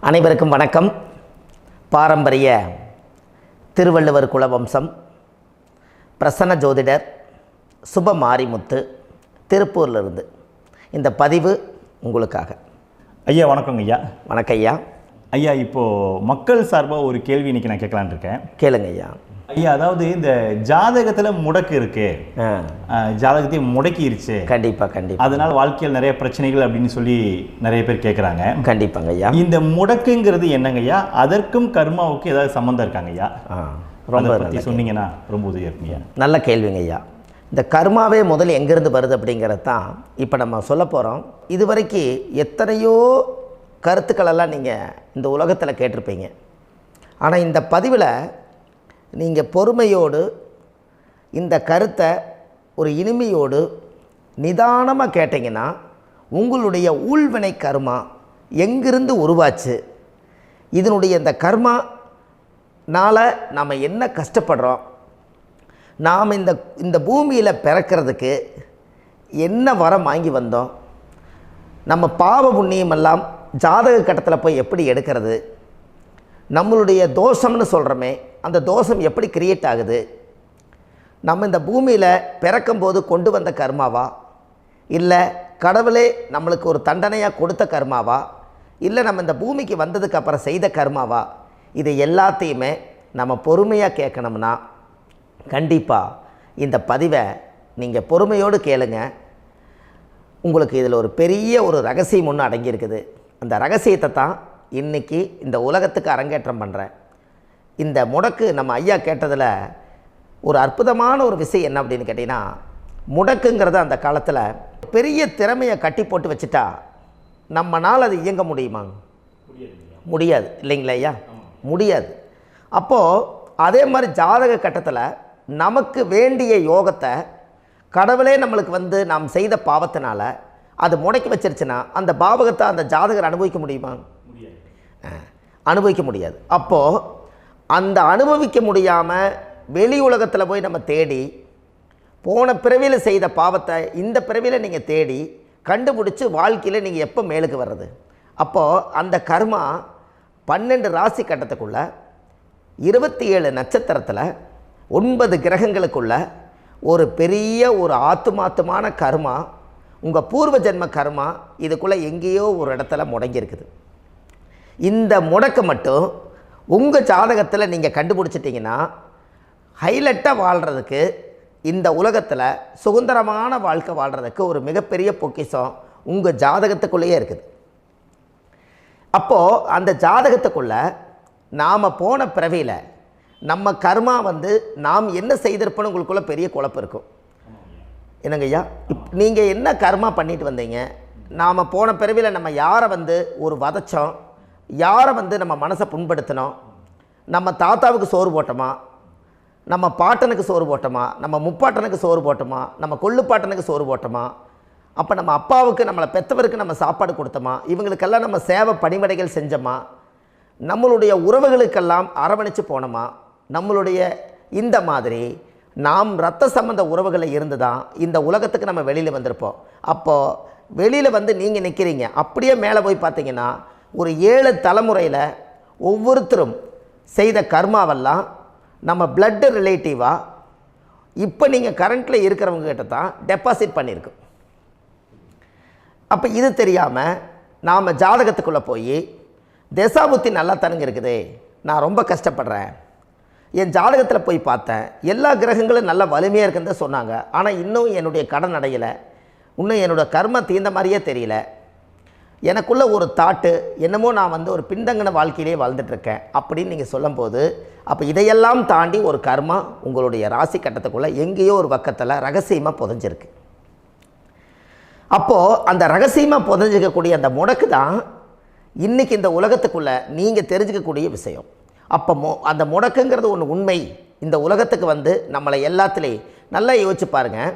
அனைவருக்கும் வணக்கம். பாரம்பரிய திருவள்ளுவர் குலவம்சம் பிரசன்ன ஜோதிடர் சுப மாரிமுத்து திருப்பூரிலிருந்து இந்த பதிவு உங்களுக்காக. ஐயா வணக்கங்க ஐயா. வணக்கம் ஐயா. ஐயா இப்போது மக்கள் சார்பாக ஒரு கேள்வி இன்றைக்கி நான் கேட்கலான் இருக்கேன். கேளுங்க ஐயா. ஐயா அதாவது இந்த ஜாதகத்தில் முடக்கு இருக்கு, ஜாதகத்தையும் முடக்கிருச்சு, கண்டிப்பாக அதனால் வாழ்க்கையில் நிறைய பிரச்சனைகள் அப்படின்னு சொல்லி நிறைய பேர் கேட்குறாங்க. கண்டிப்பாங்க ஐயா. இந்த முடக்குங்கிறது என்னங்க ஐயா? அதற்கும் கர்மாவுக்கு ஏதாவது சம்மந்தம் இருக்காங்க ஐயா? ரொம்ப பற்றி சொன்னீங்கன்னா ரொம்ப உதவியாக இருக்குங்க. நல்ல கேள்விங்க ஐயா. இந்த கர்மாவே முதல்ல எங்கேருந்து வருது அப்படிங்கிறது தான் இப்போ நம்ம சொல்ல போகிறோம். இதுவரைக்கும் எத்தனையோ கருத்துக்களெல்லாம் நீங்கள் இந்த உலகத்தில் கேட்டிருப்பீங்க. ஆனால் இந்த பதிவில் நீங்கள் பொறுமையோடு இந்த கருத்தை ஒரு இனிமையோடு நிதானமாக கேட்டிங்கன்னா உங்களுடைய ஊழ்வினை கர்மா எங்கிருந்து உருவாச்சு, இதனுடைய இந்த கர்மானால் நாம் என்ன கஷ்டப்படுறோம், நாம் இந்த பூமியில் பிறக்கிறதுக்கு என்ன வரம் வாங்கி வந்தோம், நம்ம பாவ புண்ணியமெல்லாம் ஜாதக கட்டத்தில் போய் எப்படி எடுக்கிறது, நம்மளுடைய தோஷம்னு சொல்கிறோமே அந்த தோஷம் எப்படி கிரியேட் ஆகுது, நம்ம இந்த பூமியில் பிறக்கும்போது கொண்டு வந்த கர்மாவா, இல்லை கடவுளே நம்மளுக்கு ஒரு தண்டனையாக கொடுத்த கர்மாவா, இல்லை நம்ம இந்த பூமிக்கு வந்ததுக்கு அப்புறம் செய்த கர்மாவா, இது எல்லாத்தையுமே நம்ம பொறுமையாக கேட்கணும்னா கண்டிப்பாக இந்த பதிவை நீங்கள் பொறுமையோடு கேளுங்க. உங்களுக்கு இதில் ஒரு பெரிய ஒரு ரகசியம் ஒன்று அடங்கியிருக்குது. அந்த ரகசியத்தை தான் இன்றைக்கி இந்த உலகத்துக்கு அரங்கேற்றம் பண்ணுறேன். இந்த முடக்கு நம்ம ஐயா கேட்டதில் ஒரு அற்புதமான ஒரு விஷயம் என்ன அப்படின்னு கேட்டிங்கன்னா, முடக்குங்கிறது அந்த காலத்தில் பெரிய திறமையை கட்டி போட்டு வச்சுட்டா நம்மனால் அது இயங்க முடியுமா? முடியாது இல்லைங்களா ஐயா? முடியாது. அப்போது அதே மாதிரி ஜாதக கட்டத்தில் நமக்கு வேண்டிய யோகத்தை கடவுளே நம்மளுக்கு நாம் செய்த பாவத்தினால அது முடக்கி வச்சிருச்சுன்னா அந்த பாவகத்தை அந்த ஜாதகர் அனுபவிக்க முடியுமா? அனுபவிக்க முடியாது. அப்போது அந்த அனுபவிக்க முடியாமல் வெளி உலகத்தில் போய் நம்ம தேடி போன பிறவியில் செய்த பாவத்தை இந்த பிறவியில் நீங்கள் தேடி கண்டுபிடிச்சி வாழ்க்கையில் நீங்கள் எப்போ மேலுக்கு வர்றது? அப்போது அந்த கர்மா 12 ராசி கட்டத்துக்குள்ள 27 நட்சத்திரத்தில் 9 கிரகங்களுக்குள்ள ஒரு பெரிய ஒரு ஆத்துமாத்துமான கர்மா, உங்கள் பூர்வ ஜென்ம கர்மா இதுக்குள்ளே எங்கேயோ ஒரு இடத்துல முடங்கியிருக்குது. இந்த முடக்க மட்டும் உங்கள் ஜாதகத்தில் நீங்கள் கண்டுபிடிச்சிட்டிங்கன்னா ஹைலைட்டாக வாழ்கிறதுக்கு, இந்த உலகத்தில் சுதந்திரமான வாழ்க்கை வாழ்கிறதுக்கு ஒரு மிகப்பெரிய பொக்கிஷம் உங்கள் ஜாதகத்துக்குள்ளேயே இருக்குது. அப்போது அந்த ஜாதகத்துக்குள்ளே நாம் போன பிறவியில் நம்ம கர்மா நாம் என்ன செய்திருப்போன்னு உங்களுக்குள்ளே பெரிய குழப்பம் இருக்கும். என்னங்க ஐயா, நீங்கள் என்ன கர்மா பண்ணிட்டு வந்தீங்க, நாம் போன பிறவியில் நம்ம யாரை ஒரு வதச்சோம், யாரை நம்ம மனசை புண்படுத்தினோம், நம்ம தாத்தாவுக்கு சோறு போட்டோமா, நம்ம பாட்டனுக்கு சோறு போட்டோமா, நம்ம முப்பாட்டனுக்கு சோறு போட்டோமா, நம்ம கொள்ளுப்பாட்டனுக்கு சோறு போட்டோமா, அப்போ நம்ம அப்பாவுக்கு நம்மளை பெற்றவருக்கு நம்ம சாப்பாடு கொடுத்தோமா, இவங்களுக்கெல்லாம் நம்ம சேவை பணிமடைகள் செஞ்சோமா, நம்மளுடைய உறவுகளுக்கெல்லாம் அரவணைச்சு போனோமா, நம்மளுடைய இந்த மாதிரி நாம் இரத்த சம்பந்த உறவுகளை இருந்து தான் இந்த உலகத்துக்கு நம்ம வெளியில் வந்திருப்போம். அப்போது வெளியில் நீங்கள் நிற்கிறீங்க, அப்படியே மேலே போய் பார்த்தீங்கன்னா ஒரு 7 தலைமுறையில் ஒவ்வொருத்தரும் செய்த கர்மாவெல்லாம் நம்ம பிளட்டு ரிலேட்டிவாக இப்போ நீங்கள் கரண்ட்டில் இருக்கிறவங்க கிட்ட தான் டெபாசிட் பண்ணியிருக்கோம். அப்போ இது தெரியாமல் நாம் ஜாதகத்துக்குள்ளே போய் தசாபுத்தி நல்லா தனுங்க இருக்குது, நான் ரொம்ப கஷ்டப்படுறேன், என் ஜாதகத்தில் போய் பார்த்தேன் எல்லா கிரகங்களும் நல்ல வலிமையாக இருக்குன்னு தான் சொன்னாங்க, ஆனால் இன்னும் என்னுடைய கடன் அடையலை, இன்னும் என்னோடய கர்ம தீர்ந்த மாதிரியே தெரியல, எனக்குள்ளே ஒரு தாட்டு என்னமோ நான் ஒரு பின்தங்கின வாழ்க்கையிலே வாழ்ந்துட்டுருக்கேன் அப்படின்னு நீங்கள் சொல்லும்போது, அப்போ இதையெல்லாம் தாண்டி ஒரு கர்மா உங்களுடைய ராசி கட்டத்துக்குள்ளே எங்கேயோ ஒரு பக்கத்தில் ரகசியமாக புதைஞ்சிருக்கு. அப்போது அந்த ரகசியமாக புதைஞ்சிக்கக்கூடிய அந்த முடக்கு தான் இன்றைக்கி இந்த உலகத்துக்குள்ளே நீங்கள் தெரிஞ்சுக்கக்கூடிய விஷயம். அப்போ அந்த முடக்குங்கிறது ஒன்று உண்மை. இந்த உலகத்துக்கு நம்மளை எல்லாத்துலேயும் நல்லா யோசிச்சு பாருங்கள்.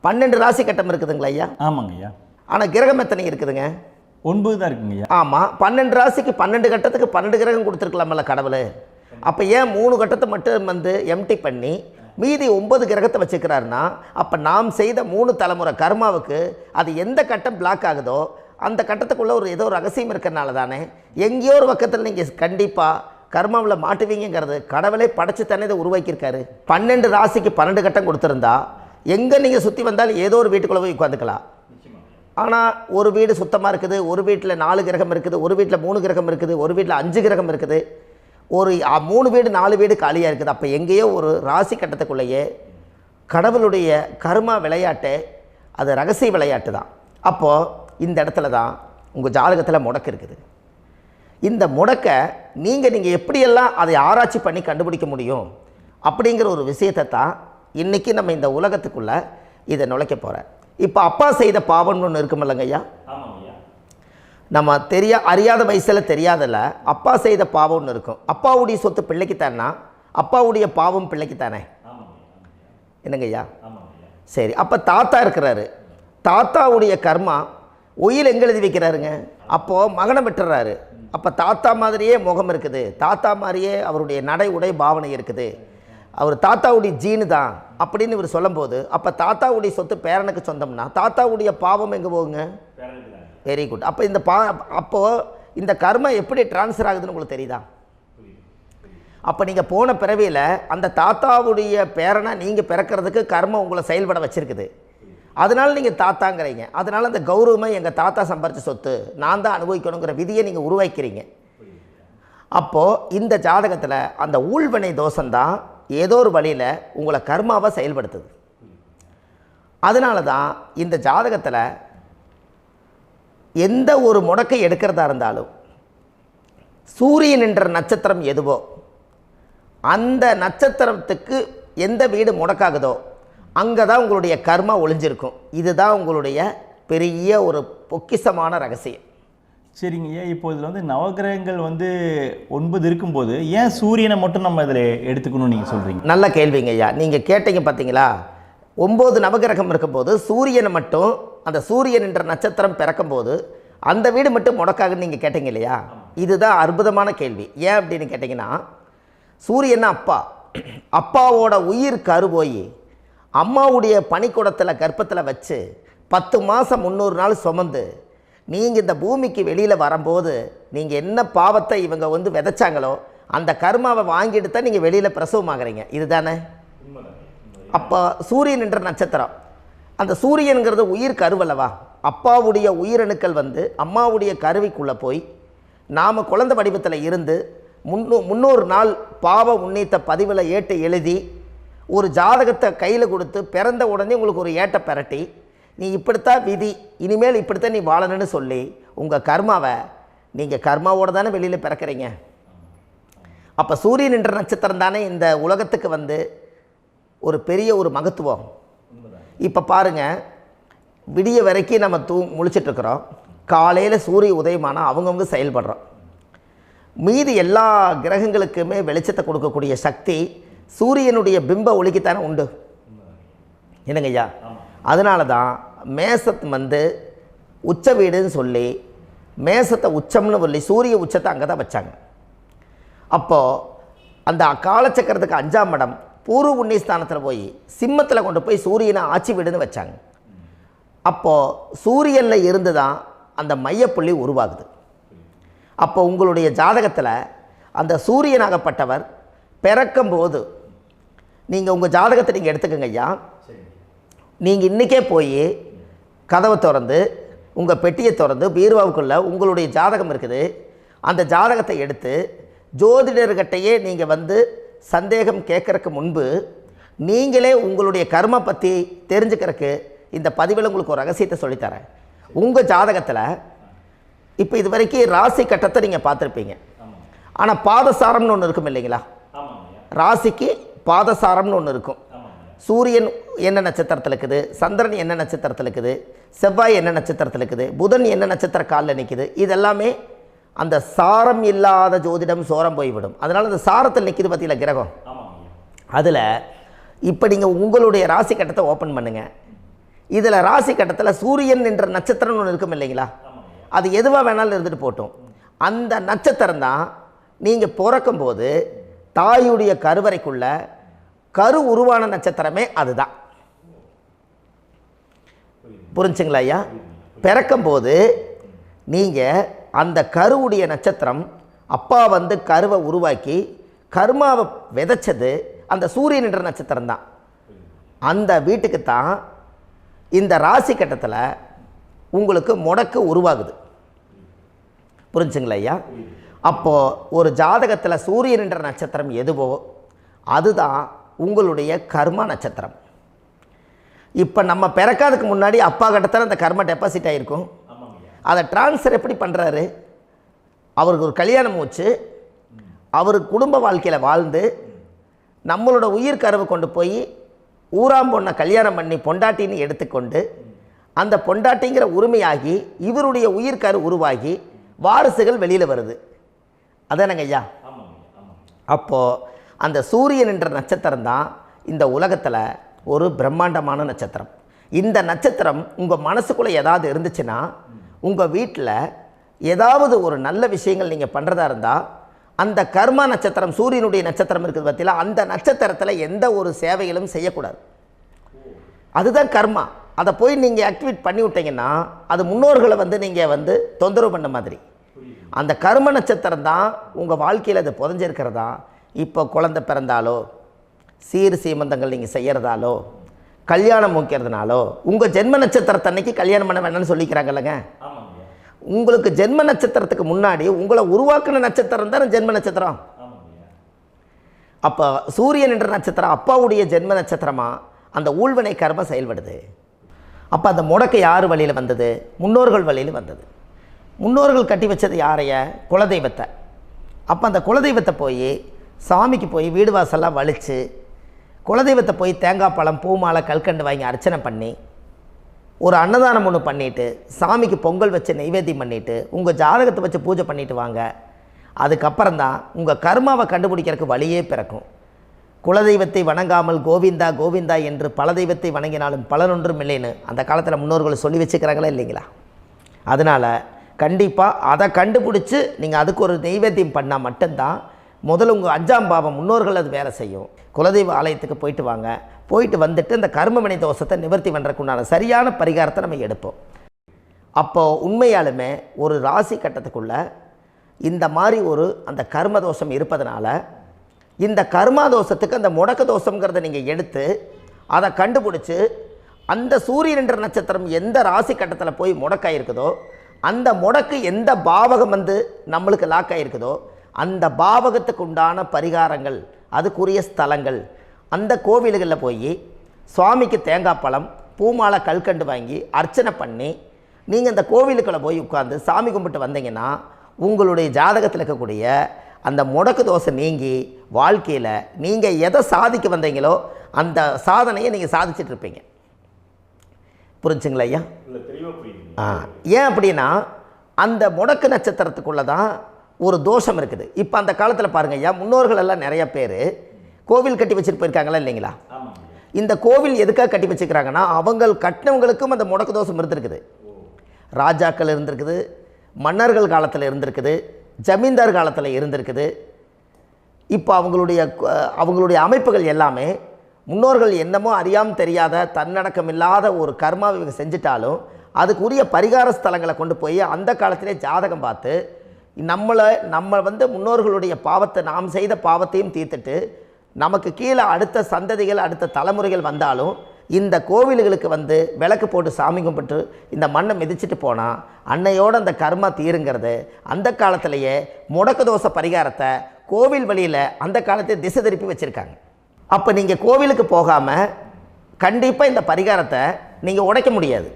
12 ராசி கட்டம் இருக்குதுங்களா ஐயா? ஆமாங்க ஐயா. ஆனால் கிரகம் எத்தனை இருக்குதுங்க? 9 தான் இருக்குங்க ஐயா. ஆமாம், 12 ராசிக்கு 12 கட்டத்துக்கு 12 கிரகம் கொடுத்துருக்கலாமல்ல கடவுள். அப்போ ஏன் 3 கட்டத்தை மட்டும் எம்டி பண்ணி மீதி 9 கிரகத்தை வச்சுக்கிறாருன்னா, அப்போ நாம் செய்த 3 தலைமுறை கர்மாவுக்கு அது எந்த கட்டம் பிளாக் ஆகுதோ அந்த கட்டத்துக்குள்ளே ஏதோ ஒரு ரகசியம் இருக்கிறனால தானே எங்கேயோ ஒரு பக்கத்தில் நீங்கள் கண்டிப்பாக கர்மாவில் மாட்டுவீங்கிறது கடவுளே படைச்சு தானே இதை உருவாக்கியிருக்காரு. 12 ராசிக்கு 12 கட்டம் கொடுத்துருந்தா எங்கே நீங்கள் சுற்றி வந்தாலும் ஏதோ ஒரு வீட்டுக்குள்ளே போய் உட்காந்துக்கலாம். ஆனால் ஒரு வீடு சுத்தமாக இருக்குது, ஒரு வீட்டில் 4 கிரகம் இருக்குது, ஒரு வீட்டில் 3 கிரகம் இருக்குது, ஒரு வீட்டில் 5 கிரகம் இருக்குது, ஒரு 3 வீடு 4 வீடு காலியாக இருக்குது. அப்போ எங்கேயோ ஒரு ராசி கட்டத்துக்குள்ளேயே கடவுளுடைய கர்மா விளையாட்டு, அது ரகசிய விளையாட்டு தான். அப்போது இந்த இடத்துல தான் உங்கள் ஜாதகத்தில் முடக்கு இருக்குது. இந்த முடக்கை நீங்கள் எப்படியெல்லாம் அதை ஆராய்ச்சி பண்ணி கண்டுபிடிக்க முடியும் அப்படிங்கிற ஒரு விஷயத்தை தான் இன்றைக்கி நம்ம இந்த உலகத்துக்குள்ளே இதை நுழைக்க போகிறேன். இப்போ அப்பா செய்த பாவம்னு ஒன்று இருக்குமில்லங்க ஐயா, நம்ம அறியாத வயசில் தெரியாதில்ல, அப்பா செய்த பாவம்னு இருக்கும். அப்பாவுடைய சொத்து பிள்ளைக்குத்தானா, அப்பாவுடைய பாவம் பிள்ளைக்குத்தானே, என்னங்க ஐயா? சரி, அப்போ தாத்தா இருக்கிறாரு, தாத்தாவுடைய கர்மா உயிர் எங்கே எழுதி வைக்கிறாருங்க? அப்போது மகனை விட்டுறாரு. அப்போ தாத்தா மாதிரியே முகம் இருக்குது, தாத்தா மாதிரியே அவருடைய நடை உடை பாவனை இருக்குது, அவர் தாத்தாவுடைய ஜீனு தான் அப்படின்னு இவர் சொல்லும்போது, அப்போ தாத்தாவுடைய சொத்து பேரனுக்கு சொந்தம்னா தாத்தாவுடைய பாவம் எங்கே போகுங்க? Very good. அப்போ அப்போது இந்த கர்மா எப்படி டிரான்ஸ்ஃபர் ஆகுதுன்னு உங்களுக்கு தெரியுதா? அப்போ நீங்கள் போன பிறவியில் அந்த தாத்தாவுடைய பேரனை நீங்கள் பிறக்கிறதுக்கு கர்மம் உங்களை செயல்பட வச்சுருக்குது. அதனால் நீங்கள் தாத்தாங்கிறீங்க. அதனால் அந்த கௌரவமாக எங்கள் தாத்தா சம்பாரித்த சொத்து நான் தான் அனுபவிக்கணுங்கிற விதியை நீங்கள் உருவாக்கிறீங்க. அப்போது இந்த ஜாதகத்தில் அந்த ஊழ்வினை தோஷந்தான் ஏதோ ஒரு வழியில் உங்களை கர்மாவை செயல்படுத்துது. அதனால தான் இந்த ஜாதகத்தில் எந்த ஒரு முடக்கை எடுக்கிறதா இருந்தாலும் சூரியன் என்ற நட்சத்திரம் எதுவோ அந்த நட்சத்திரத்துக்கு எந்த வீடு முடக்காகுதோ அங்கே தான் உங்களுடைய கர்மா ஒளிஞ்சிருக்கும். இதுதான் உங்களுடைய பெரிய ஒரு பொக்கிஷமான ரகசியம். சரிங்க ஐயா, இப்போ இதில் நவகிரகங்கள் 9 இருக்கும்போது ஏன் சூரியனை மட்டும் நம்ம இதில் எடுத்துக்கணும்னு நீங்கள் சொல்கிறீங்க? நல்ல கேள்விங்க ஐயா. நீங்கள் கேட்டீங்க பார்த்தீங்களா, 9 நவகிரகம் இருக்கும்போது சூரியனை மட்டும், அந்த சூரியன் என்ற நட்சத்திரம் பிறக்கும்போது அந்த வீடு மட்டும் முடக்காகுன்னு நீங்கள் கேட்டீங்க இல்லையா? இதுதான் அற்புதமான கேள்வி. ஏன் அப்படின்னு கேட்டிங்கன்னா, சூரியன்னா அப்பாவோட உயிர் கரு போய் அம்மாவுடைய பனிக்கூடத்தில் கர்ப்பத்தில் வச்சு 10 மாதம் 300 நாள் சுமந்து நீங்கள் இந்த பூமிக்கு வெளியில் வரும்போது நீங்கள் என்ன பாவத்தை இவங்க விதைச்சாங்களோ அந்த கர்மாவை வாங்கிட்டு தான் நீங்கள் வெளியில் பிரசவமாகறீங்க. இதுதானே? அப்போ சூரியன் என்ற நட்சத்திரம், அந்த சூரியனுங்கிறது உயிர் கருவல்லவா, அப்பாவுடைய உயிரணுக்கள் அம்மாவுடைய கருவிக்குள்ளே போய் நாம் குழந்தை வடிவத்தில் இருந்து 300 நாள் பாவ உன்னித்த பதிவில் ஏட்டு எழுதி ஒரு ஜாதகத்தை கையில் கொடுத்து பிறந்த உடனே உங்களுக்கு ஒரு ஏட்டை பெரட்டி நீ இப்படித்தான் விதி, இனிமேல் இப்படித்தான் நீ வாழணும்னு சொல்லி உங்கள் கர்மாவை நீங்கள் கர்மாவோடு தானே வெளியில் பிறக்கிறீங்க. அப்போ சூரியன் என்ற நட்சத்திரம் தானே இந்த உலகத்துக்கு ஒரு பெரிய ஒரு மகத்துவம். இப்போ பாருங்கள், விடிய வரைக்கும் நம்ம முழிச்சிட்ருக்குறோம், காலையில் சூரிய உதயமானால் அவங்கவுங்க செயல்படுறோம். மீதி எல்லா கிரகங்களுக்குமே வெளிச்சத்தை கொடுக்கக்கூடிய சக்தி சூரியனுடைய பிம்ப ஒளிக்குத்தானே உண்டு, என்னங்க ஐயா? அதனால தான் மேசத்து உச்ச வீடுன்னு சொல்லி மேசத்தை உச்சம்னு சொல்லி சூரிய உச்சத்தை அங்கே தான் வச்சாங்க. அப்போது அந்த காலச்சக்கரத்துக்கு 5ஆம் இடம் பூர்வ புண்ணியஸ்தானத்தில் போய் சிம்மத்தில் கொண்டு போய் சூரியனை ஆட்சி வீடுன்னு வச்சாங்க. அப்போது சூரியனில் இருந்து தான் அந்த மையப்புள்ளி உருவாகுது. அப்போ உங்களுடைய ஜாதகத்தில் அந்த சூரியனாகப்பட்டவர் பிறக்கும்போது நீங்கள் உங்கள் ஜாதகத்தை நீங்கள் எடுத்துக்கங்க ஐயா. நீங்கள் இன்றைக்கே போய் கதவை திறந்து உங்கள் பெட்டியை திறந்து பீர்வாவுக்குள்ளே உங்களுடைய ஜாதகம் இருக்குது, அந்த ஜாதகத்தை எடுத்து ஜோதிடர்கிட்டையே நீங்கள் சந்தேகம் கேட்குறக்கு முன்பு நீங்களே உங்களுடைய கர்ம பற்றி தெரிஞ்சுக்கிறதுக்கு இந்த பதிவில் உங்களுக்கு ஒரு ரகசியத்தை சொல்லித்தரேன். உங்கள் ஜாதகத்தில் இப்போ இது வரைக்கும் ராசி கட்டத்தை நீங்கள் பார்த்துருப்பீங்க, ஆனால் பாதசாரம்னு ஒன்று இருக்கும் இல்லைங்களா? ராசிக்கு பாதசாரம்னு ஒன்று இருக்கும். சூரியன் என்ன நட்சத்திரத்தில் இருக்குது, சந்திரன் என்ன நட்சத்திரத்தில் இருக்குது, செவ்வாய் என்ன நட்சத்திரத்தில் இருக்குது, புதன் என்ன நட்சத்திர காலில் நிற்குது, இதெல்லாமே அந்த சாரம் இல்லாத ஜோதிடம் சோரம் போய்விடும். அதனால் அந்த சாரத்தில் நிற்கிது பார்த்தீங்களா கிரகம், அதில் இப்போ நீங்கள் உங்களுடைய ராசி கட்டத்தை ஓப்பன் பண்ணுங்கள். இதில் ராசி கட்டத்தில் சூரியன் என்ற நட்சத்திரம்னு ஒன்று இருக்கும் இல்லைங்களா? அது எதுவாக வேணாலும் இருந்துட்டு போட்டோம். அந்த நட்சத்திரம் தான் நீங்கள் பிறக்கும்போது தாயுடைய கருவறைக்குள்ள கரு உருவான நட்சத்திரமே அதுதான். புரிஞ்சுங்களா ஐயா? பிறக்கும்போது நீங்கள் அந்த கருவுடைய நட்சத்திரம் அப்பா வந்து கருவை உருவாக்கி கர்மாவை விதைச்சது அந்த சூரியன் என்ற நட்சத்திரம் தான். அந்த வீட்டுக்கு தான் இந்த ராசி கட்டத்தில் உங்களுக்கு முடக்கு உருவாகுது. புரிஞ்சுங்களா ஐயா? அப்போது ஒரு ஜாதகத்தில் சூரியன் என்ற நட்சத்திரம் எதுவோ அதுதான் உங்களுடைய கர்மா நட்சத்திரம். இப்போ நம்ம பிறக்காதுக்கு முன்னாடி அப்பா கட்டத்தில் அந்த கர்மா டெபாசிட் ஆகிருக்கும். அதை ட்ரான்ஸ்ஃபர் எப்படி பண்ணுறாரு? அவருக்கு ஒரு கல்யாணம் வச்சு அவர் குடும்ப வாழ்க்கையில் வாழ்ந்து நம்மளோட உயிர் கருவை கொண்டு போய் ஊராம் பொண்ணை கல்யாணம் பண்ணி பொண்டாட்டின்னு எடுத்துக்கொண்டு அந்த பொண்டாட்டிங்கிற உரிமையாகி இவருடைய உயிர் கரு உருவாகி வாரிசுகள் வெளியில் வருது. அதானங்க ஐயா? அப்போது அந்த சூரியன் என்ற நட்சத்திரம் தான் இந்த உலகத்தில் ஒரு பிரம்மாண்டமான நட்சத்திரம். இந்த நட்சத்திரம் உங்கள் மனசுக்குள்ளே ஏதாவது இருந்துச்சுன்னா உங்கள் வீட்டில் ஏதாவது ஒரு நல்ல விஷயங்கள் நீங்கள் பண்ணுறதா இருந்தால் அந்த கர்மா நட்சத்திரம் சூரியனுடைய நட்சத்திரம் இருக்குது பார்த்தீங்களா, அந்த நட்சத்திரத்தில் எந்த ஒரு சேவைகளும் செய்யக்கூடாது. அதுதான் கர்மா. அதை போய் நீங்கள் ஆக்டிவேட் பண்ணி விட்டீங்கன்னா அது முன்னோர்களை வந்து நீங்கள் வந்து தொந்தரவு பண்ண மாதிரி. அந்த கர்ம நட்சத்திரம் தான் உங்கள் வாழ்க்கையில் அது புதஞ்சிருக்கிறதா. இப்போ குழந்தை பிறந்தாலோ சீர் சீமந்தங்கள் நீங்கள் செய்கிறதாலோ கல்யாணம் முக்கிறதுனாலோ உங்கள் ஜென்ம நட்சத்திரத்தன்னைக்கு கல்யாணம் பண்ண வேண்டாம்னு சொல்லிக்கிறாங்கல்லங்க. உங்களுக்கு ஜென்ம நட்சத்திரத்துக்கு முன்னாடி உங்களை உருவாக்குன நட்சத்திரம் தான் ஜென்ம நட்சத்திரம். அப்போ சூரியன் என்ற நட்சத்திரம் அப்பாவுடைய ஜென்ம நட்சத்திரமாக அந்த ஊழ்வினை கர்மம் செயல்படுது. அப்போ அந்த முடக்கு யார் வழியில் வந்தது? முன்னோர்கள் வழியில் வந்தது. முன்னோர்கள் கட்டி வச்சது யாரைய? குலதெய்வத்தை. அப்போ அந்த குலதெய்வத்தை போய் சாமிக்கு போய் வீடு வாசல்லாம் வலித்து குலதெய்வத்தை போய் தேங்காய் பழம் பூ மாலை கல்கண்டு வாங்கி அர்ச்சனை பண்ணி ஒரு அன்னதானம் ஒன்று பண்ணிவிட்டு சாமிக்கு பொங்கல் வச்சு நைவேத்தியம் பண்ணிவிட்டு உங்கள் ஜாதகத்தை வச்சு பூஜை பண்ணிவிட்டு வாங்க. அதுக்கப்புறம் தான் உங்கள் கர்மாவை கண்டுபிடிக்கிறதுக்கு வழியே பிறக்கும். குலதெய்வத்தை வணங்காமல் கோவிந்தா கோவிந்தா என்று பல தெய்வத்தை வணங்கினாலும் பலனொன்றும் இல்லைன்னு அந்த காலத்தில் முன்னோர்கள் சொல்லி வச்சுக்கிறாங்களா இல்லைங்களா? அதனால் கண்டிப்பாக அதை கண்டுபிடிச்சி நீங்கள் அதுக்கு ஒரு நைவேத்தியம் பண்ணால் மட்டும்தான் முதல்ல உங்கள் 5ஆம் பாவம் முன்னோர்கள் அது வேலை செய்யும். குலதெய்வ ஆலயத்துக்கு போயிட்டு வாங்க. போயிட்டு வந்துட்டு இந்த கர்மவினை தோஷத்தை நிவர்த்தி பண்ணுறதுக்குண்டான சரியான பரிகாரத்தை நம்ம எடுப்போம். அப்போது உண்மையாலுமே ஒரு ராசி கட்டத்துக்குள்ளே இந்த மாதிரி ஒரு அந்த கர்ம தோஷம் இருப்பதனால இந்த கர்மா தோஷத்துக்கு அந்த முடக்க தோஷங்கிறத நீங்கள் எடுத்து அதை கண்டுபிடிச்சி அந்த சூரியன் என்ற நட்சத்திரம் எந்த ராசி கட்டத்தில் போய் முடக்காயிருக்குதோ அந்த முடக்கு எந்த பாவகம் வந்து நம்மளுக்கு லாக் ஆகிருக்குதோ அந்த பாவகத்துக்கு உண்டான பரிகாரங்கள் அதுக்குரிய ஸ்தலங்கள் அந்த கோவில்களில் போய் சுவாமிக்கு தேங்காய் பழம் பூமாலை கல்கண்டு வாங்கி அர்ச்சனை பண்ணி நீங்கள் அந்த கோவிலுக்குள்ளே போய் உட்காந்து சாமி கும்பிட்டு வந்தீங்கன்னா உங்களுடைய ஜாதகத்தில் இருக்கக்கூடிய அந்த முடக்கு தோசை நீங்கி வாழ்க்கையில் நீங்கள் எதை சாதிக்க வந்தீங்களோ அந்த சாதனையை நீங்கள் சாதிச்சிட்ருப்பீங்க. புரிஞ்சுங்களா ஐயா? ஏன் அப்படின்னா அந்த முடக்கு நட்சத்திரத்துக்குள்ளே தான் ஒரு தோஷம் இருக்குது. இப்போ அந்த காலத்தில் பாருங்கள் ஐயா, முன்னோர்கள் எல்லாம் நிறைய பேர் கோவில் கட்டி வச்சுட்டு போயிருக்காங்களா இல்லைங்களா? இந்த கோவில் எதுக்காக கட்டி வச்சுக்கிறாங்கன்னா அவங்க கட்டினவங்களுக்கும் அந்த முடக்கு தோஷம் இருந்திருக்குது. ராஜாக்கள் இருந்திருக்குது, மன்னர்கள் காலத்தில் இருந்திருக்குது, ஜமீன்தார் காலத்தில் இருந்திருக்குது. இப்போ அவங்களுடைய அமைப்புகள் எல்லாமே முன்னோர்கள் என்னமோ அறியாமல் தெரியாத தன்னடக்கம் இல்லாத ஒரு கர்மாவை இவங்க செஞ்சிட்டாலும் அதுக்குரிய பரிகார ஸ்தலங்களை கொண்டு போய் அந்த காலத்திலே ஜாதகம் பார்த்து நம்ம வந்து முன்னோர்களுடைய பாவத்தை நாம் செய்த பாவத்தையும் தீர்த்துட்டு நமக்கு கீழே அடுத்த சந்ததிகள் அடுத்த தலைமுறைகள் வந்தாலும் இந்த கோவில்களுக்கு வந்து விளக்கு போட்டு சாமி கும்பிட்டு இந்த மண்ணை மிதிச்சிட்டு போனால் அன்னையோடு அந்த கர்மா தீருங்கிறது அந்த காலத்திலேயே முடக்க தோஷ பரிகாரத்தை கோவில் வழியில் அந்த காலத்தை திசை திருப்பி வச்சுருக்காங்க. அப்போ நீங்கள் கோவிலுக்கு போகாமல் கண்டிப்பாக இந்த பரிகாரத்தை நீங்கள் உடைக்க முடியாது.